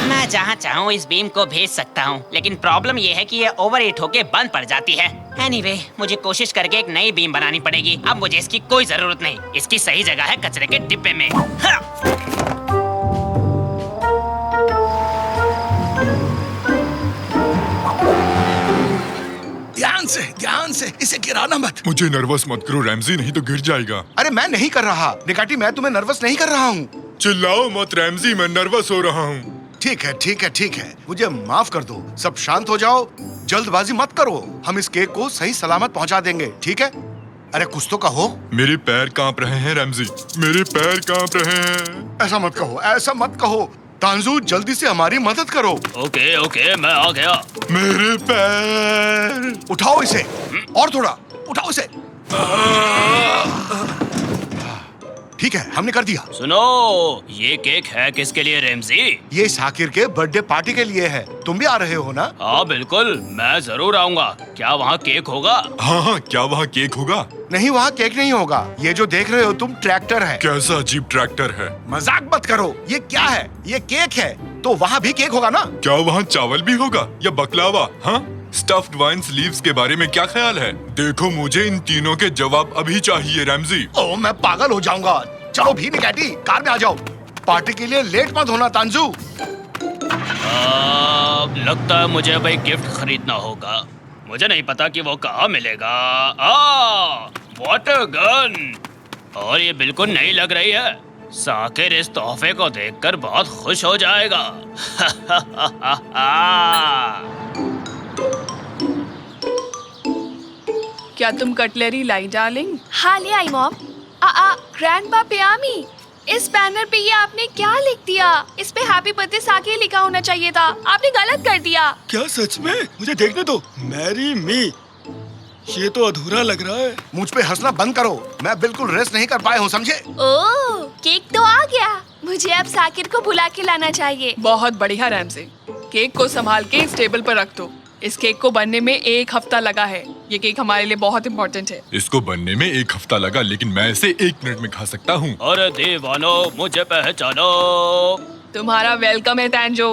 मैं जहाँ चाहूँ इस बीम को भेज सकता हूँ, लेकिन प्रॉब्लम ये है कि ये ओवरहीट होके बंद पड़ जाती है। एनीवे, मुझे कोशिश करके एक नई बीम बनानी पड़ेगी। अब मुझे इसकी कोई जरूरत नहीं, इसकी सही जगह है कचरे के डिब्बे में। ध्यान से इसे गिराना मत। मुझे नर्वस मत करो रैमजी, नहीं तो गिर जाएगा। अरे मैं नहीं कर रहा निकाटी, मैं तुम्हें नर्वस नहीं कर रहा हूँ। चिल्लाओ मत रैमजी, मैं नर्वस हो रहा हूँ। ठीक है ठीक है ठीक है, मुझे माफ कर दो। सब शांत हो जाओ, जल्दबाजी मत करो। हम इस केक को सही सलामत पहुँचा देंगे, ठीक है? अरे कुछ तो कहो। मेरे पैर कांप रहे हैं रैमजी, मेरे पैर कांप रहे हैं। ऐसा मत कहो, ऐसा मत कहो। तांजू, जल्दी से हमारी मदद करो। ओके ओके, मैं आ गया। मेरे पैर। उठाओ इसे, और थोड़ा उठाओ इसे। ठीक है, हमने कर दिया। सुनो, ये केक है किसके लिए रैमजी? ये शाकिर के बर्थडे पार्टी के लिए है। तुम भी आ रहे हो ना? हाँ बिल्कुल, मैं जरूर आऊंगा। क्या वहाँ केक होगा? हाँ हाँ, क्या वहाँ केक होगा? नहीं, वहाँ केक नहीं होगा। ये जो देख रहे हो तुम ट्रैक्टर है। कैसा अजीब ट्रैक्टर है? मजाक मत करो, ये क्या है? ये केक है, तो वहाँ भी केक होगा ना? क्या वहाँ चावल भी होगा या बकलावा? हाँ, स्टफ्ड वाइन लीव्स के बारे में क्या ख्याल है? देखो, मुझे इन तीनों के जवाब अभी चाहिए रैमजी। ओह, मैं पागल हो जाऊंगा। चलो भी निकैटी, कार में आ जाओ। पार्टी के लिए लेट मत होना तांजू। लगता है मुझे भाई गिफ्ट खरीदना होगा। मुझे नहीं पता कि वो कहाँ मिलेगा। वाटर गन, और ये बिल्कुल नई लग रही है। साकिर इस तोहफे को देखकर बहुत खुश हो जाएगा। क्या तुम कटलरी लाई डार्लिंग? हाँ ले आई मॉम। ग्रैंडपा पियामी, इस बैनर पे ये आपने क्या लिख दिया? इस पे हैप्पी बर्थडे साकिर लिखा होना चाहिए था, आपने गलत कर दिया। क्या सच में? मुझे देखने दो। मैरी मी, ये तो अधूरा लग रहा है। मुझ पे हंसना बंद करो, मैं बिल्कुल रेस्ट नहीं कर पाया हूँ, समझे? ओह, केक तो आ गया। मुझे अब साकिर को बुला के लाना चाहिए। बहुत बढ़िया रैमजी, केक को संभाल के इस टेबल पर रख दो। इस केक को बनने में 1 हफ्ता लगा है। ये केक हमारे लिए बहुत इम्पोर्टेंट है। इसको बनने में 1 हफ्ता लगा, लेकिन मैं इसे 1 मिनट में खा सकता हूँ। अरे दीवानो, मुझे पहचानो। तुम्हारा वेलकम है तांजो,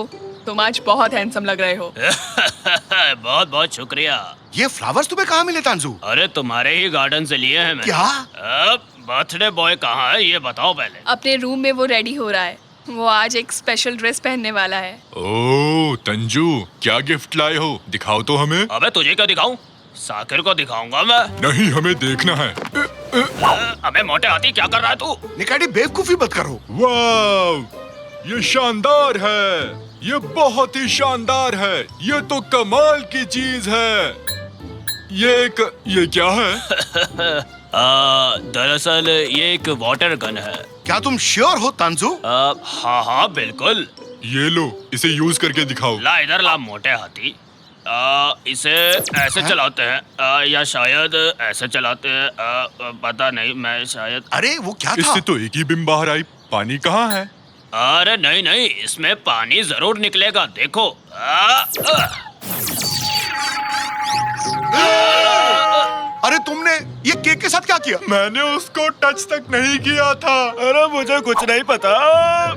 तुम आज बहुत हैंडसम लग रहे हो। बहुत बहुत शुक्रिया। ये फ्लावर्स तुम्हें कहाँ मिले तांजू? अरे तुम्हारे ही गार्डन से लिए हैं मैंने। क्या? बर्थडे बॉय कहाँ है ये बताओ पहले। अपने रूम में वो रेडी हो रहा है। वो आज एक स्पेशल ड्रेस पहनने वाला है। ओह तंजू, क्या गिफ्ट लाए हो? दिखाओ तो हमें। अबे तुझे क्या दिखाऊं? साकिर को दिखाऊंगा मैं। नहीं, हमें देखना है। अबे मोटे हाथी, क्या कर रहा है तू? निकैटी, बेवकूफी मत करो। वाह, ये शानदार है। ये बहुत ही शानदार है। ये तो कमाल की चीज है। ये क्या है? दरअसल ये एक वाटर गन है। क्या तुम श्योर हो तांजू? हाँ बिल्कुल। ये लो, इसे यूज करके दिखाओ। ला इधर ला मोटे हाथी। इसे ऐसे चलाते हैं या शायद ऐसे चलाते हैं। पता नहीं, मैं शायद। अरे वो क्या था? इससे तो एक ही बिम बाहर आई। पानी कहाँ है? अरे नहीं, इसमें पानी जरूर निकलेगा, देखो। अरे तुमने ये केक के साथ क्या किया? मैंने उसको टच तक नहीं किया था। अरे मुझे कुछ नहीं पता।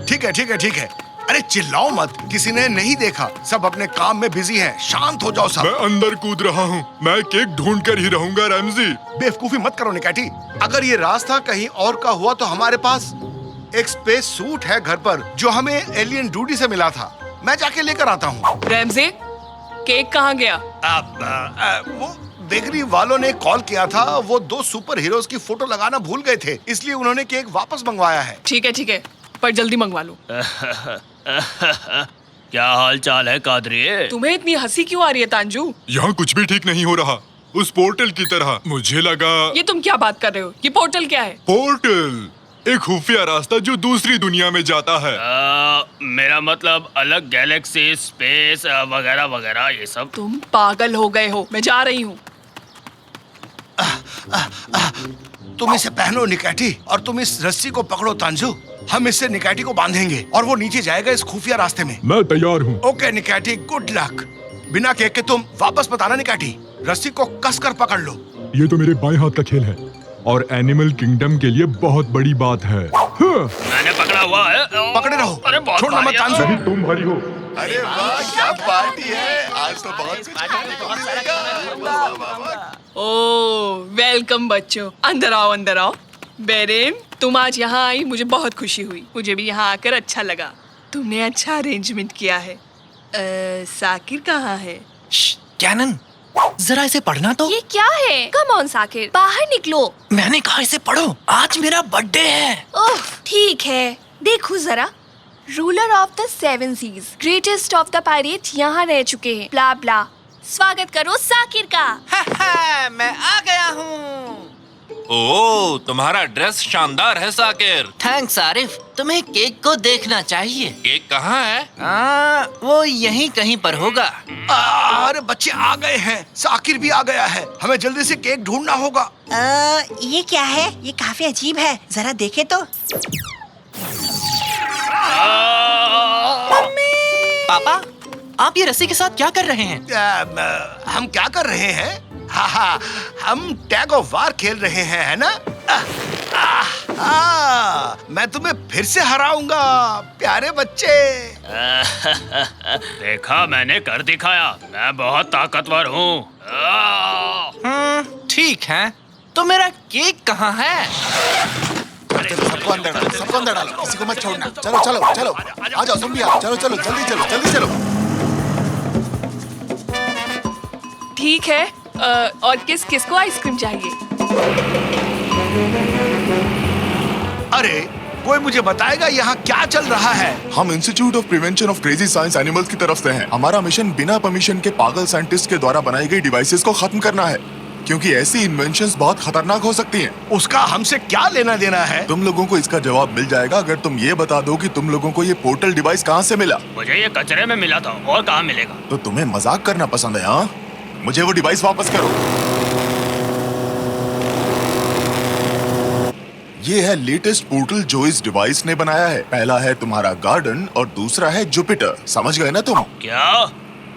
ठीक है। अरे चिल्लाओ मत, किसी ने नहीं देखा। सब अपने काम में बिजी हैं। शांत हो जाओ सब। मैं अंदर कूद रहा हूँ। मैं केक ढूंढ कर ही रहूंगा रैमजी। बेवकूफी मत करो निकैटी। अगर ये रास्ता कहीं और का हुआ तो हमारे पास एक स्पेस सूट है घर पर, जो हमें एलियन डूडी से मिला था। मैं जाके लेकर आता हूँ। रैमजी, केक कहाँ गया? वो बेकरी वालों ने कॉल किया था। वो 2 सुपर हीरोज की फोटो लगाना भूल गए थे, इसलिए उन्होंने केक वापस मंगवाया है। ठीक है, पर जल्दी मंगवा लो। क्या हाल चाल है कादरी? तुम्हें इतनी हंसी क्यों आ रही है तांजू? यहाँ कुछ भी ठीक नहीं हो रहा। उस पोर्टल की तरह मुझे लगा। ये तुम क्या बात कर रहे हो? ये पोर्टल क्या है? पोर्टल एक खुफिया रास्ता जो दूसरी दुनिया में जाता है। मेरा मतलब अलग गैलेक्सी, स्पेस वगैरह वगैरह ये सब। तुम पागल हो गए हो। मैं जा रही हूँ। तुम इसे पहनो निकैटी, और तुम इस रस्सी को पकड़ो तांजू। हम इससे निकैटी को बांधेंगे और वो नीचे जाएगा इस खुफिया रास्ते में। मैं तैयार हूँ। Okay Nekati, good luck. बिना केक के तुम वापस मत आना निकैटी। रस्सी को कसकर पकड़ लो। ये तो मेरे बाएं हाथ का खेल है और एनिमल किंगडम के लिए बहुत बड़ी बात है। मैंने पकड़ा हुआ है। पकड़े रहो। अरे बहुत छोड़ना मत भारी है। तांजू। तुम भारी हो। अरे वाह, क्या पार्टी है आज तो। बहुत ओह, वेलकम बच्चों। अंदर आओ। बेरेन, तुम आज यहाँ आई, मुझे बहुत खुशी हुई। मुझे भी यहाँ आकर अच्छा लगा। तुमने अच्छा अरेंजमेंट किया है। साकिर कहाँ है? कैनन, जरा इसे पढ़ना तो। ये क्या है? कम ऑन साकिर, बाहर निकलो। मैंने कहा इसे पढ़ो, आज मेरा बर्थडे है। ओह ठीक है, देखो जरा। Ruler of the 7 seas, greatest of the pirate यहाँ रह चुके हैं। ब्ला ब्ला। स्वागत करो साकिर का। मैं आ गया हूँ। ओह, तुम्हारा ड्रेस शानदार है साकिर। थैंक्स आरिफ, तुम्हें केक को देखना चाहिए। केक कहाँ है? वो यहीं कहीं पर होगा। अरे बच्चे आ गए हैं। साकिर भी आ गया है। हमें जल्दी से केक ढूंढना होगा। ये क्या है? ये काफी अजीब है, जरा देखे तो। पापा, आप ये रस्सी के साथ क्या कर रहे हैं? हम क्या कर रहे हैं? हाँ, हम टैग ऑफ वार खेल रहे हैं, है ना? मैं तुम्हें फिर से हराऊंगा, प्यारे बच्चे। देखा, मैंने कर दिखाया, मैं बहुत ताकतवर हूँ। ठीक है, तो मेरा केक कहाँ है? सबको अंदर डालो, किसी को मत छोड़ना। चलो चलो चलो, आ जाओ तुम भी आओ। चलो चलो, जल्दी चलो, जल्दी चलो। ठीक है, और किसको आइसक्रीम चाहिए? अरे, कोई मुझे बताएगा यहाँ क्या चल रहा है? हम institute of prevention of crazy science animals की तरफ से हैं। हमारा मिशन बिना परमिशन के पागल साइंटिस्ट के द्वारा बनाई गई डिवाइसेस को खत्म करना है, क्योंकि ऐसी इन्वेंशंस बहुत खतरनाक हो सकती हैं। उसका हमसे क्या लेना देना है? तुम लोगों को इसका जवाब मिल जाएगा अगर तुम ये बता दो कि तुम लोगों को ये पोर्टल डिवाइस कहाँ से मिला। मुझे ये कचरे में मिला था, और कहाँ मिलेगा? तो तुम्हें मजाक करना पसंद है? हाँ, मुझे वो डिवाइस वापस करो। ये है लेटेस्ट पोर्टल जो इस डिवाइस ने बनाया है। पहला है तुम्हारा गार्डन और दूसरा है जुपिटर। समझ गए ना तुम? क्या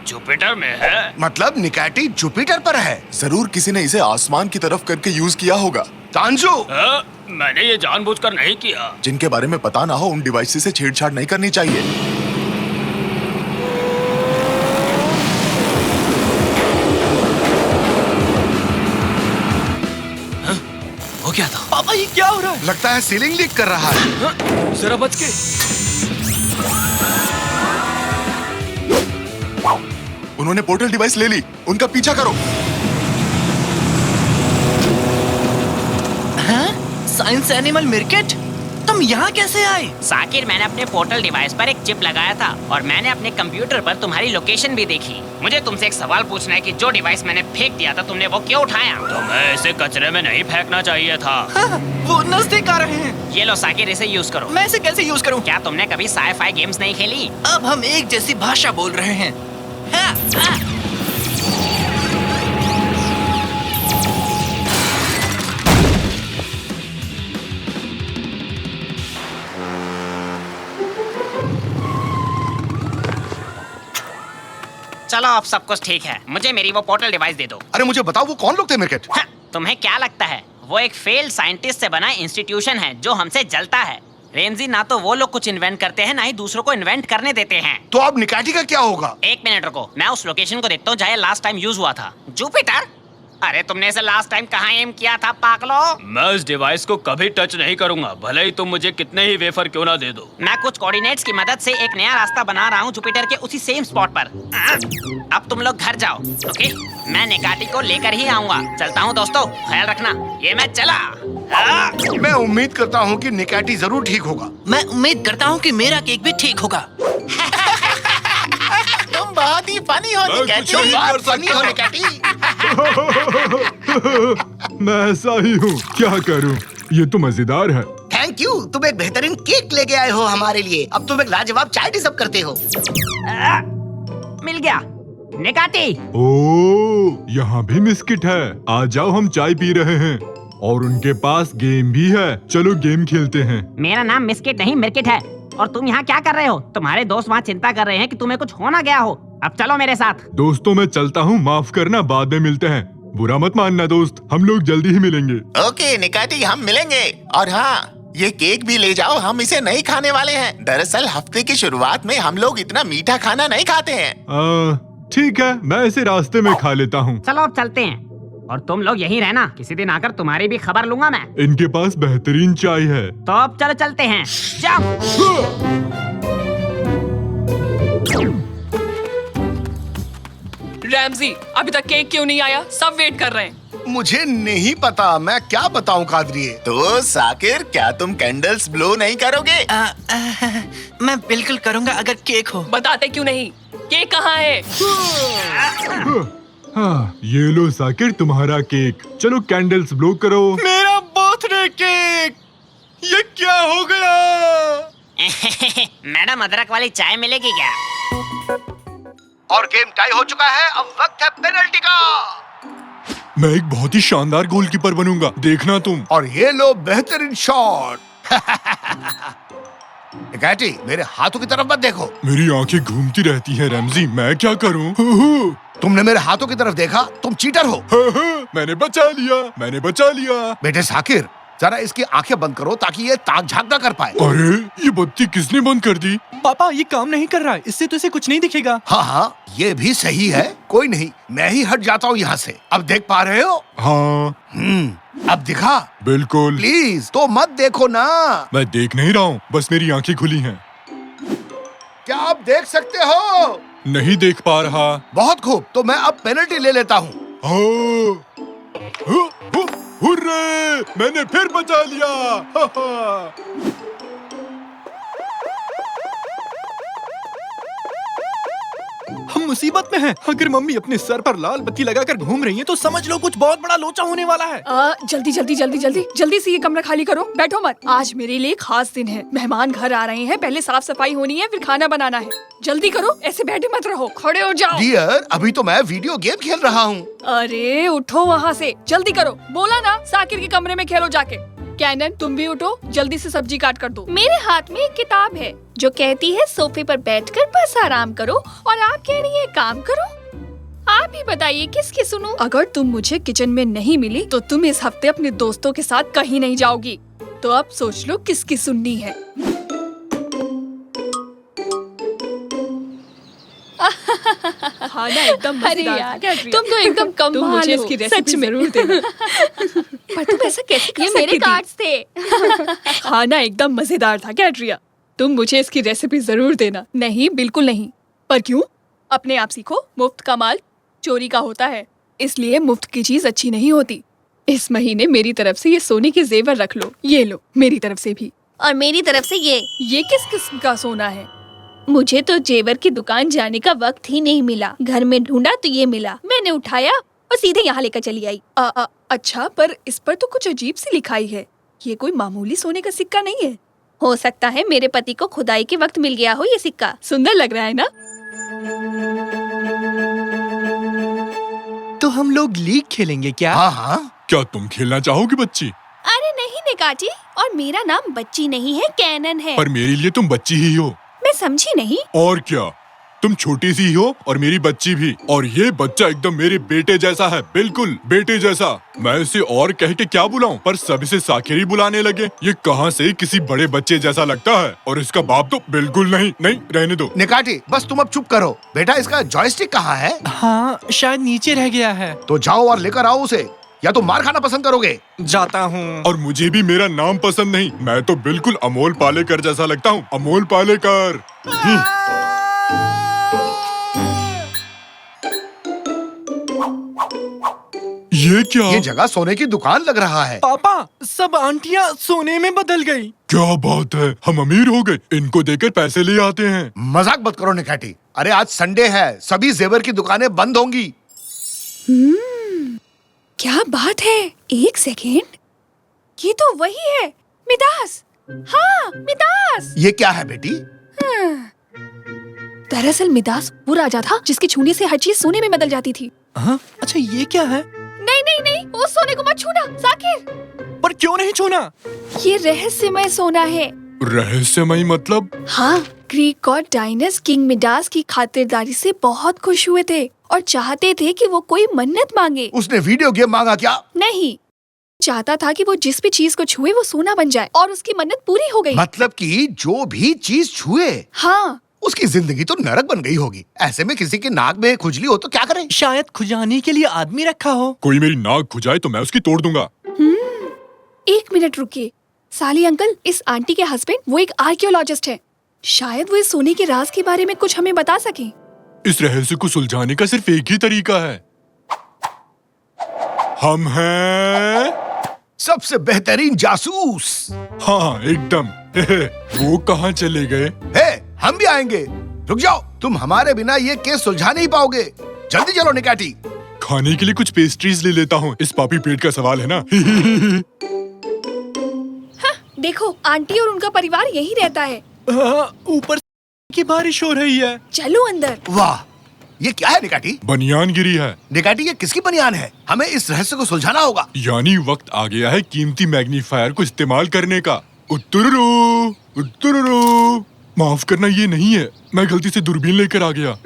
जुपिटर में है? मतलब निकैटी जुपिटर पर है? जरूर किसी ने इसे आसमान की तरफ करके यूज किया होगा। तांजू, मैंने ये जानबूझकर नहीं किया। जिनके बारे में पता ना हो उन डिवाइस से छेड़छाड़ नहीं करनी चाहिए। वो क्या था? पापा, ये क्या हो रहा है? लगता है सीलिंग लीक कर रहा है। जरा बच के। उन्होंने पोर्टल डिवाइस ले ली, उनका पीछा करो। साइंस एनिमल मिर्केट, तुम यहाँ कैसे आए? साकिर, मैंने अपने पोर्टल डिवाइस पर एक चिप लगाया था और मैंने अपने कंप्यूटर पर तुम्हारी लोकेशन भी देखी। मुझे तुमसे एक सवाल पूछना है कि जो डिवाइस मैंने फेंक दिया था, तुमने वो क्यों उठाया? तुम्हें इसे कचरे में नहीं फेंकना चाहिए था। वो नजदीक आ रहे हैं। ये लो साकिर, इसे यूज करो। मैं इसे कैसे यूज करूँ? क्या तुमने कभी साई-फाई गेम्स नहीं खेली? अब हम एक जैसी भाषा बोल रहे हैं। चलो, अब सब कुछ ठीक है। मुझे मेरी वो पोर्टल डिवाइस दे दो। अरे मुझे बताओ, वो कौन लोग थे मिर्केट? तुम्हें क्या लगता है वो एक फेल्ड साइंटिस्ट से बना इंस्टीट्यूशन है जो हमसे जलता है। रेमजी, ना तो वो लोग कुछ इन्वेंट करते हैं, ना ही दूसरों को इन्वेंट करने देते हैं। तो अब निकैटी का क्या होगा? एक मिनट रुको, मैं उस लोकेशन को देखता हूँ जहाँ लास्ट टाइम यूज हुआ था। जुपिटर? अरे तुमने इसे लास्ट टाइम कहाँ एम किया था पागलो? मैं इस डिवाइस को कभी टच नहीं करूंगा, भले ही तुम मुझे कितने ही वेफर क्यों ना दे दो। मैं कुछ कोऑर्डिनेट्स की मदद से एक नया रास्ता बना रहा हूँ जुपिटर के उसी सेम स्पॉट पर। अब तुम लोग घर जाओ, ओके? मैं निकाटी को लेकर ही आऊंगा। चलता हूँ दोस्तों, ख्याल रखना। ये मैं चला। मैं उम्मीद करता हूँ कि निकैटी जरूर ठीक होगा। मैं उम्मीद करता हूँ कि मेरा केक भी ठीक होगा। तुम बहुत ही फनी हो निकैटी। बहुत फनी हो निकैटी। मैं ऐसा ही हूँ, क्या करूँ? ये तो मजेदार है। थैंक यू, तुम एक बेहतरीन केक लेके आए हो हमारे लिए। अब तुम एक लाजवाब चाय डिजर्व करते हो। मिल गया निकाटी। ओह, यहाँ भी बिस्किट है। आ जाओ, हम चाय पी रहे हैं और उनके पास गेम भी है। चलो गेम खेलते हैं। मेरा नाम मिस्किट नहीं मिर्किट है। और तुम यहाँ क्या कर रहे हो? तुम्हारे दोस्त वहाँ चिंता कर रहे हैं कि तुम्हें कुछ हो ना गया हो। अब चलो मेरे साथ। दोस्तों, मैं चलता हूँ, माफ करना, बाद में मिलते हैं। बुरा मत मानना दोस्त, हम लोग जल्दी ही मिलेंगे। ओके निकाटी, हम मिलेंगे। और हाँ, ये केक भी ले जाओ, हम इसे नहीं खाने वाले हैं। दरअसल हफ्ते की शुरुआत में हम लोग इतना मीठा खाना नहीं खाते हैं। ठीक है, मैं इसे रास्ते में खा लेता हूँ। चलो अब चलते हैं। और तुम लोग यहीं रहना, किसी दिन आकर तुम्हारी भी खबर लूंगा मैं। इनके पास बेहतरीन चाय है। तो अब चलो चलते हैं, जाओ। रैमजी, अभी तक केक क्यों नहीं आया? सब वेट कर रहे हैं। मुझे नहीं पता, मैं क्या बताऊं कादरिए। तो साकिर, क्या तुम कैंडल्स ब्लो नहीं करोगे? मैं बिल्कुल करूंगा अगर केक हो। बताते क्यों नहीं? केक कहाँ है? हाँ, ये लो साकिर, तुम्हारा केक। चलो कैंडल्स ब्लो करो। मेरा बर्थडे केक, ये क्या हो गया? मैडम, अदरक वाली चाय मिलेगी क्या? और गेम टाई हो चुका है, अब वक्त है पेनल्टी का। मैं एक बहुत ही शानदार गोलकीपर बनूंगा, देखना तुम। और ये लो बेहतरीन शॉट। निकैटी, मेरे हाथों की तरफ मत देखो। मेरी आंखें घूमती रहती हैं रैमजी, मैं क्या करूं? तुमने मेरे हाथों की तरफ देखा, तुम चीटर हो। मैंने बचा लिया। बेटे साकिर, जरा इसकी आंखें बंद करो ताकि ये ताक झांक ना कर पाए। अरे ये बत्ती किसने बंद कर दी? पापा ये काम नहीं कर रहा है, इससे तो इसे कुछ नहीं दिखेगा। हाँ, ये भी सही है। कोई नहीं, मैं ही हट जाता हूँ यहाँ से। अब देख पा रहे हो? हाँ। अब दिखा? बिल्कुल। प्लीज तो मत देखो ना। मैं देख नहीं रहा हूँ, बस मेरी आंखें खुली हैं। क्या आप देख सकते हो? नहीं देख पा रहा। बहुत खूब, तो मैं अब पेनल्टी ले लेता हूँ। हुर्रे! मैंने फिर बचा लिया। हम मुसीबत में हैं। अगर मम्मी अपने सर पर लाल बत्ती लगाकर घूम रही हैं, तो समझ लो कुछ बहुत बड़ा लोचा होने वाला है। जल्दी से ये कमरा खाली करो, बैठो मत। आज मेरे लिए खास दिन है, मेहमान घर आ रहे हैं, पहले साफ सफाई होनी है, फिर खाना बनाना है। जल्दी करो, ऐसे बैठे मत रहो, खड़े हो जाओ। डियर, अभी तो मैं वीडियो गेम खेल रहा हूँ। अरे उठो वहाँ से, जल्दी करो। बोला ना साकिर के कमरे में खेलो जाके। कैनन, तुम भी उठो, जल्दी से सब्जी काट कर दो। मेरे हाथ में एक किताब है जो कहती है सोफे पर बैठकर बस आराम करो, और आप कह रही है काम करो। आप ही बताइए किसकी सुनूं? अगर तुम मुझे किचन में नहीं मिली तो तुम इस हफ्ते अपने दोस्तों के साथ कहीं नहीं जाओगी। तो अब सोच लो किसकी सुननी है। खाना एकदम मजेदार था। तुम तो एकदम कम तुम मुझे इसकी रेसिपी जरूर देना। पर तुम ऐसा कैसे कर सकती थी? ये मेरे कार्ड्स थे। खाना एकदम मजेदार था कैट्रिया, तुम मुझे इसकी रेसिपी जरूर देना। नहीं, बिल्कुल नहीं। पर क्यों? अपने आप सीखो, मुफ्त का माल चोरी का होता है, इसलिए मुफ्त की चीज अच्छी नहीं होती। इस महीने मेरी तरफ से ये सोने के जेवर रख लो, ये लो मेरी तरफ से भी। और मेरी तरफ से ये किस किस्म का सोना है? मुझे तो जेवर की दुकान जाने का वक्त ही नहीं मिला। घर में ढूंढा तो ये मिला, मैंने उठाया और सीधे यहाँ लेकर चली आई। अच्छा, पर इस पर तो कुछ अजीब सी लिखाई है। ये कोई मामूली सोने का सिक्का नहीं है। हो सकता है मेरे पति को खुदाई के वक्त मिल गया हो ये सिक्का। सुंदर लग रहा है ना? तो हम लोग लीग खेलेंगे क्या? हाँ। क्या तुम खेलना चाहोगी बच्ची? अरे नहीं निकाटी, और मेरा नाम बच्ची नहीं है, कैनन है। पर मेरे लिए तुम बच्ची ही हो। मैं समझी नहीं। और क्या, तुम छोटी सी हो और मेरी बच्ची भी। और ये बच्चा एकदम मेरे बेटे जैसा है, बिल्कुल बेटे जैसा। मैं इसे और कह के क्या बुलाऊं, पर सब इसे साकिर ही बुलाने लगे। ये कहाँ से किसी बड़े बच्चे जैसा लगता है, और इसका बाप तो बिल्कुल नहीं। रहने दो। निकाटी, बस तुम अब चुप करो। बेटा, इसका जॉयस्टिक कहाँ है? हाँ, शायद नीचे रह गया है। तो जाओ और लेकर आओ उसे, या तो मार खाना पसंद करोगे? जाता हूँ। और मुझे भी मेरा नाम पसंद नहीं। मैं तो बिल्कुल अमोल पालेकर जैसा लगता हूँ, अमोल पालेकर। ये क्या? ये जगह सोने की दुकान लग रहा है। पापा, सब आंटियाँ सोने में बदल गई। क्या बात है, हम अमीर हो गए। इनको देकर पैसे ले आते हैं। मजाक मत करो निकाटी। अरे आज संडे है, सभी जेवर की दुकानें बंद होंगी। क्या बात है, एक सेकेंड, ये तो वही है, मिदास। हाँ, मिदास। ये क्या है बेटी? दरअसल मिदास वो राजा था जिसके छूने से हर चीज सोने में बदल जाती थी। अच्छा, ये क्या है? नहीं, वो सोने को मत छूना साकिर। पर क्यों नहीं छूना? ये रहस्यमय सोना है। रहस्यमय मतलब? हाँ, ग्रीक गॉड डायनस किंग मिडास की खातिरदारी से बहुत खुश हुए थे और चाहते थे कि वो कोई मन्नत मांगे। उसने वीडियो गेम मांगा क्या? नहीं, चाहता था कि वो जिस भी चीज को छुए वो सोना बन जाए, और उसकी मन्नत पूरी हो गई। मतलब कि जो भी चीज छुए, हाँ, उसकी जिंदगी तो नरक बन गई होगी। ऐसे में किसी के नाक में खुजली हो तो क्या करे? शायद खुजाने के लिए आदमी रखा हो। कोई मेरी नाक खुजाए तो मैं उसकी तोड़ दूंगा। 1 मिनट रुकिए। साली अंकल, इस आंटी के हस्बैंड वो एक आर्कियोलॉजिस्ट है। शायद वो इस सोने के राज के बारे में कुछ हमें बता सके। इस रहस्य को सुलझाने का सिर्फ एक ही तरीका है। हम हैं सबसे बेहतरीन जासूस। हाँ, एकदम। वो कहाँ चले गए? हम भी आएंगे। रुक जाओ, तुम हमारे बिना ये केस सुलझा नहीं पाओगे। जल्दी चलो निकाटी। खाने के लिए कुछ पेस्ट्रीज ले लेता हूँ। इस पापी पेट का सवाल है ना। हाँ, देखो, आंटी और उनका परिवार यही रहता है। ऊपर की बारिश हो रही है। चलो अंदर। वाह, ये क्या है निकाटी? बनियान गिरी है। निकाटी, ये किसकी बनियान है? हमें इस रहस्य को सुलझाना होगा। यानी वक्त आ गया है कीमती मैग्नीफायर को इस्तेमाल करने का। उत्तुरुरु, उत्तुरुरु। माफ करना, ये नहीं है, मैं गलती से दूरबीन लेकर आ गया।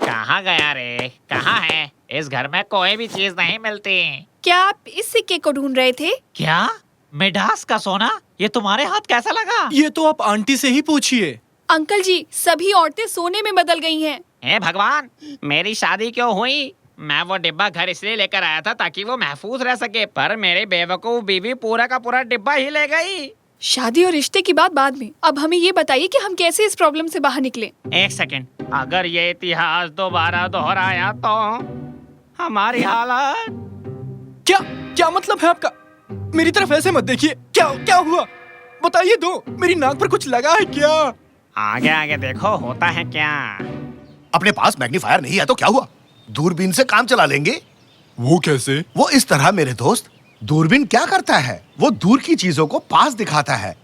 कहाँ गया रे? कहाँ है? इस घर में कोई भी चीज नहीं मिलती। क्या आप इस सिक्के को ढूंढ रहे थे? क्या? मिडास का सोना? ये तुम्हारे हाथ कैसा लगा? ये तो आप आंटी से ही पूछिए। अंकल जी, सभी औरतें सोने में बदल गई हैं। हे भगवान, मेरी शादी क्यों हुई? मैं वो डिब्बा घर इसलिए लेकर आया था ताकि वो महफूज रह सके, पर मेरी बेवकूफ बीवी पूरा का पूरा डिब्बा ही ले गई। शादी और रिश्ते की बात बाद में, अब हमें ये बताइए कि हम कैसे इस प्रॉब्लम से बाहर निकले। एक सेकंड, अगर ये इतिहास दोबारा दोहराया तो हमारी हालत। क्या क्या मतलब है आपका? मेरी तरफ ऐसे मत देखिए। क्या क्या हुआ? बताइए दो, मेरी नाक पर कुछ लगा है क्या? आगे आगे देखो, होता है क्या? अपने पास मैग्नीफायर नहीं है तो क्या हुआ, दूरबीन से काम चला लेंगे। वो कैसे? वो इस तरह मेरे दोस्त, दूरबीन क्या करता है, वो दूर की चीजों को पास दिखाता है।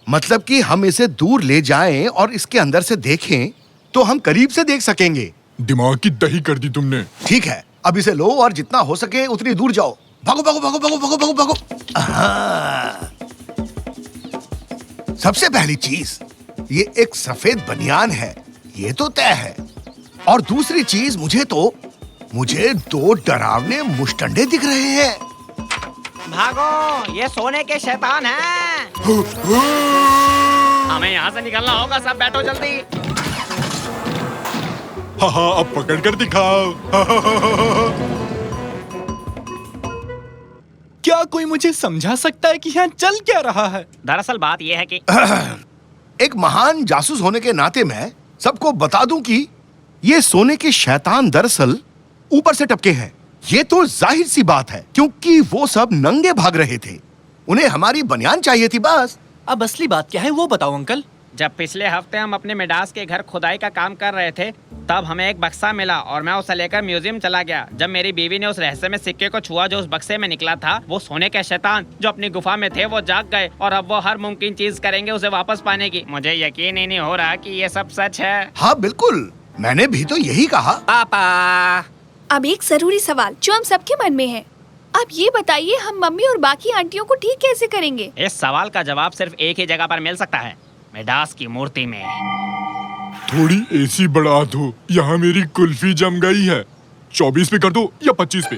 मतलब कि हम इसे दूर ले जाएं और इसके अंदर से देखें तो हम करीब से देख सकेंगे। दिमाग की दही कर दी तुमने। ठीक है, अब इसे लो और जितना हो सके उतनी दूर जाओ। भागो भागो भागो भागो भागो भागो भागो। हाँ। सबसे पहली चीज, ये एक सफेद बनियान है, ये तो तय है। और दूसरी चीज, मुझे दो डरावने मुश्तंडे दिख रहे हैं। भागो, ये सोने के शैतान हैं। हमें यहाँ से निकलना होगा, सब बैठो जल्दी। हाँ, अब पकड़ कर दिखाओ। क्या कोई मुझे समझा सकता है कि यहाँ चल क्या रहा है? दरअसल बात यह है कि एक महान जासूस होने के नाते मैं सबको बता दूं कि ये सोने के शैतान दरअसल ऊपर से टपके हैं। ये तो जाहिर सी बात है, क्योंकि वो सब नंगे भाग रहे थे, उन्हें हमारी बनियान चाहिए थी बस। अब असली बात क्या है वो बताओ अंकल। जब पिछले हफ्ते हम अपने मिडास के घर खुदाई का काम कर रहे थे, तब हमें एक बक्सा मिला और मैं उसे लेकर म्यूजियम चला गया। जब मेरी बीवी ने उस रहस्यमय सिक्के को छुआ जो उस बक्से में निकला था, वो सोने के शैतान जो अपनी गुफा में थे वो जाग गए और अब वो हर मुमकिन चीज करेंगे उसे वापस पाने की। मुझे यकीन ही नहीं हो रहा कि ये सब सच है। हाँ बिल्कुल, मैंने भी तो यही कहा। पापा, अब एक जरूरी सवाल जो हम सबके मन में है। अब ये बताइए, हम मम्मी और बाकी आंटियों को ठीक कैसे करेंगे? इस सवाल का जवाब सिर्फ एक ही जगह पर मिल सकता है, मिडास की मूर्ति में। थोड़ी एसी बढ़ा दो, यहाँ मेरी कुल्फी जम गई है। 24 पे कर दो या 25 पे।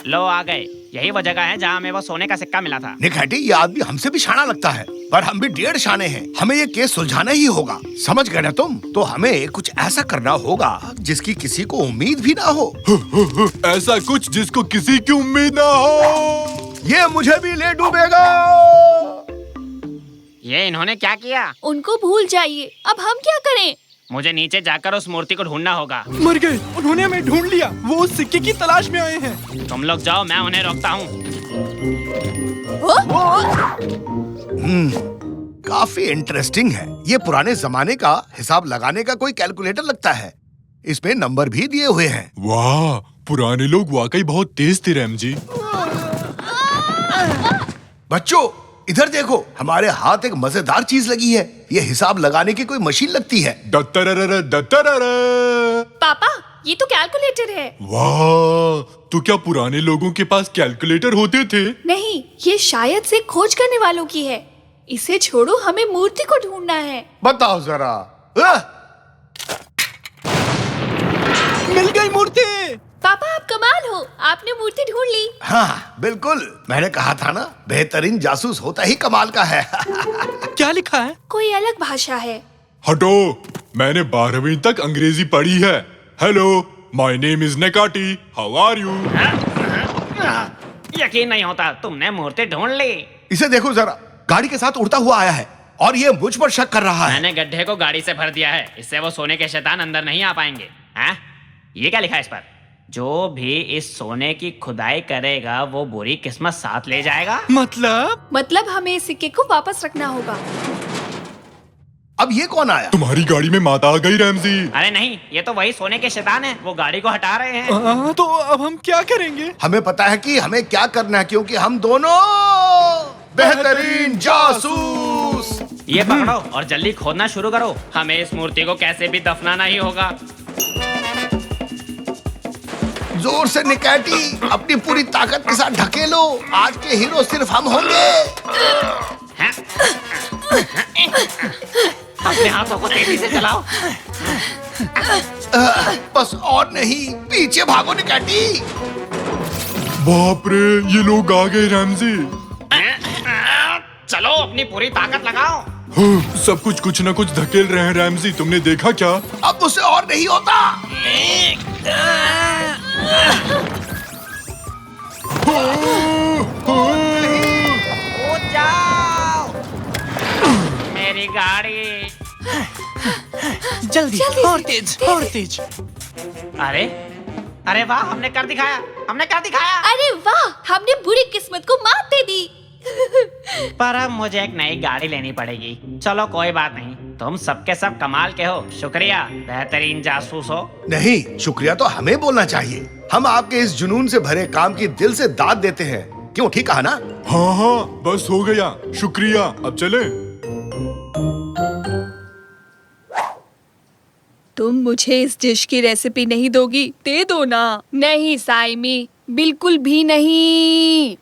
लो आ गए, यही वो जगह है जहाँ हमें वो सोने का सिक्का मिला था। निकहटी, ये आदमी हमसे भी शाना लगता है, पर हम भी 1.5 शाने हैं। हमें ये केस सुलझाना ही होगा, समझ गए ना तुम? तो हमें कुछ ऐसा करना होगा जिसकी किसी को उम्मीद भी ना हो। ऐसा कुछ जिसको किसी की उम्मीद ना हो। ये मुझे भी ले डूबेगा। ये इन्होंने क्या किया? उनको भूल जाइए, अब हम क्या करें? मुझे नीचे जाकर उस मूर्ति को ढूंढना होगा। मर गए, उन्होंने हमें ढूंढ लिया। वो उस सिक्के की तलाश में आए हैं। तुम लोग जाओ, मैं उन्हें रोकता हूँ। काफी इंटरेस्टिंग है। ये पुराने जमाने का हिसाब लगाने का कोई कैलकुलेटर लगता है, इसमें नंबर भी दिए हुए हैं। वाह, पुराने लोग वाकई बहुत तेज थे रैम जी। बच्चों इधर देखो, हमारे हाथ एक मजेदार चीज लगी है। ये हिसाब लगाने की कोई मशीन लगती है। दत्तररर दत्तररर। पापा, ये तो कैलकुलेटर है। वाह, तो क्या पुराने लोगों के पास कैलकुलेटर होते थे? नहीं, ये शायद से खोज करने वालों की है। इसे छोड़ो, हमें मूर्ति को ढूंढना है। बताओ जरा। मिल गई मूर्ति। पापा आप कमाल हो, आपने मूर्ति ढूंढ ली। हाँ बिल्कुल, मैंने कहा था ना, बेहतरीन जासूस होता ही कमाल का है। क्या लिखा है? कोई अलग भाषा है। हटो, मैंने 12वीं तक अंग्रेजी पढ़ी है। Hello, my name is Nekati, how are you? यकीन नहीं होता, तुमने मूर्ति ढूंढ ली। इसे देखो जरा, गाड़ी के साथ उड़ता हुआ आया है और ये मुझ पर शक कर रहा है। मैंने गड्ढे को गाड़ी से भर दिया है, इससे वो सोने के शैतान अंदर नहीं आ पाएंगे। हैं? ये क्या लिखा है इस पर? जो भी इस सोने की खुदाई करेगा वो बुरी किस्मत साथ ले जाएगा। मतलब हमें इस सिक्के को वापस रखना होगा। अब ये कौन आया? तुम्हारी गाड़ी में माता आ गई रैमजी। अरे नहीं, ये तो वही सोने के शैतान है, वो गाड़ी को हटा रहे हैं। तो अब हम क्या करेंगे? हमें पता है कि हमें क्या करना है, क्योंकि हम दोनों बेहतरीन जासूस। ये पकड़ो और जल्दी खोदना शुरू करो, हमें इस मूर्ति को कैसे भी दफनाना ही होगा। जोर से निकैटी, अपनी पूरी ताकत के साथ ढकेलो। आज के हीरो सिर्फ हम होंगे। अपने हाथों को तेजी से चलाओ। बस और नहीं, पीछे भागो निकैटी। बाप रे, ये लोग आ गए रैमजी। चलो अपनी पूरी ताकत लगाओ। सब कुछ ना कुछ धकेल रहे हैं रैमजी, तुमने देखा क्या? अब मुझसे और नहीं होता। कूद जाओ। मेरी गाड़ी। जल्दी और तेज और तेज। अरे अरे वाह, हमने कर दिखाया, हमने कर दिखाया। अरे वाह, हमने बुरी किस्मत को मात दे दी। पर अब मुझे एक नई गाड़ी लेनी पड़ेगी। चलो कोई बात नहीं, तुम सबके सब कमाल के हो। शुक्रिया, बेहतरीन जासूस हो। नहीं, शुक्रिया तो हमें बोलना चाहिए। हम आपके इस जुनून से भरे काम की दिल से दाद देते हैं। क्यों, ठीक कहा ना? हाँ हाँ, बस हो गया, शुक्रिया। अब चले। तुम मुझे इस डिश की रेसिपी नहीं दोगी? दे दो ना। नहीं साइमी, बिल्कुल भी नहीं।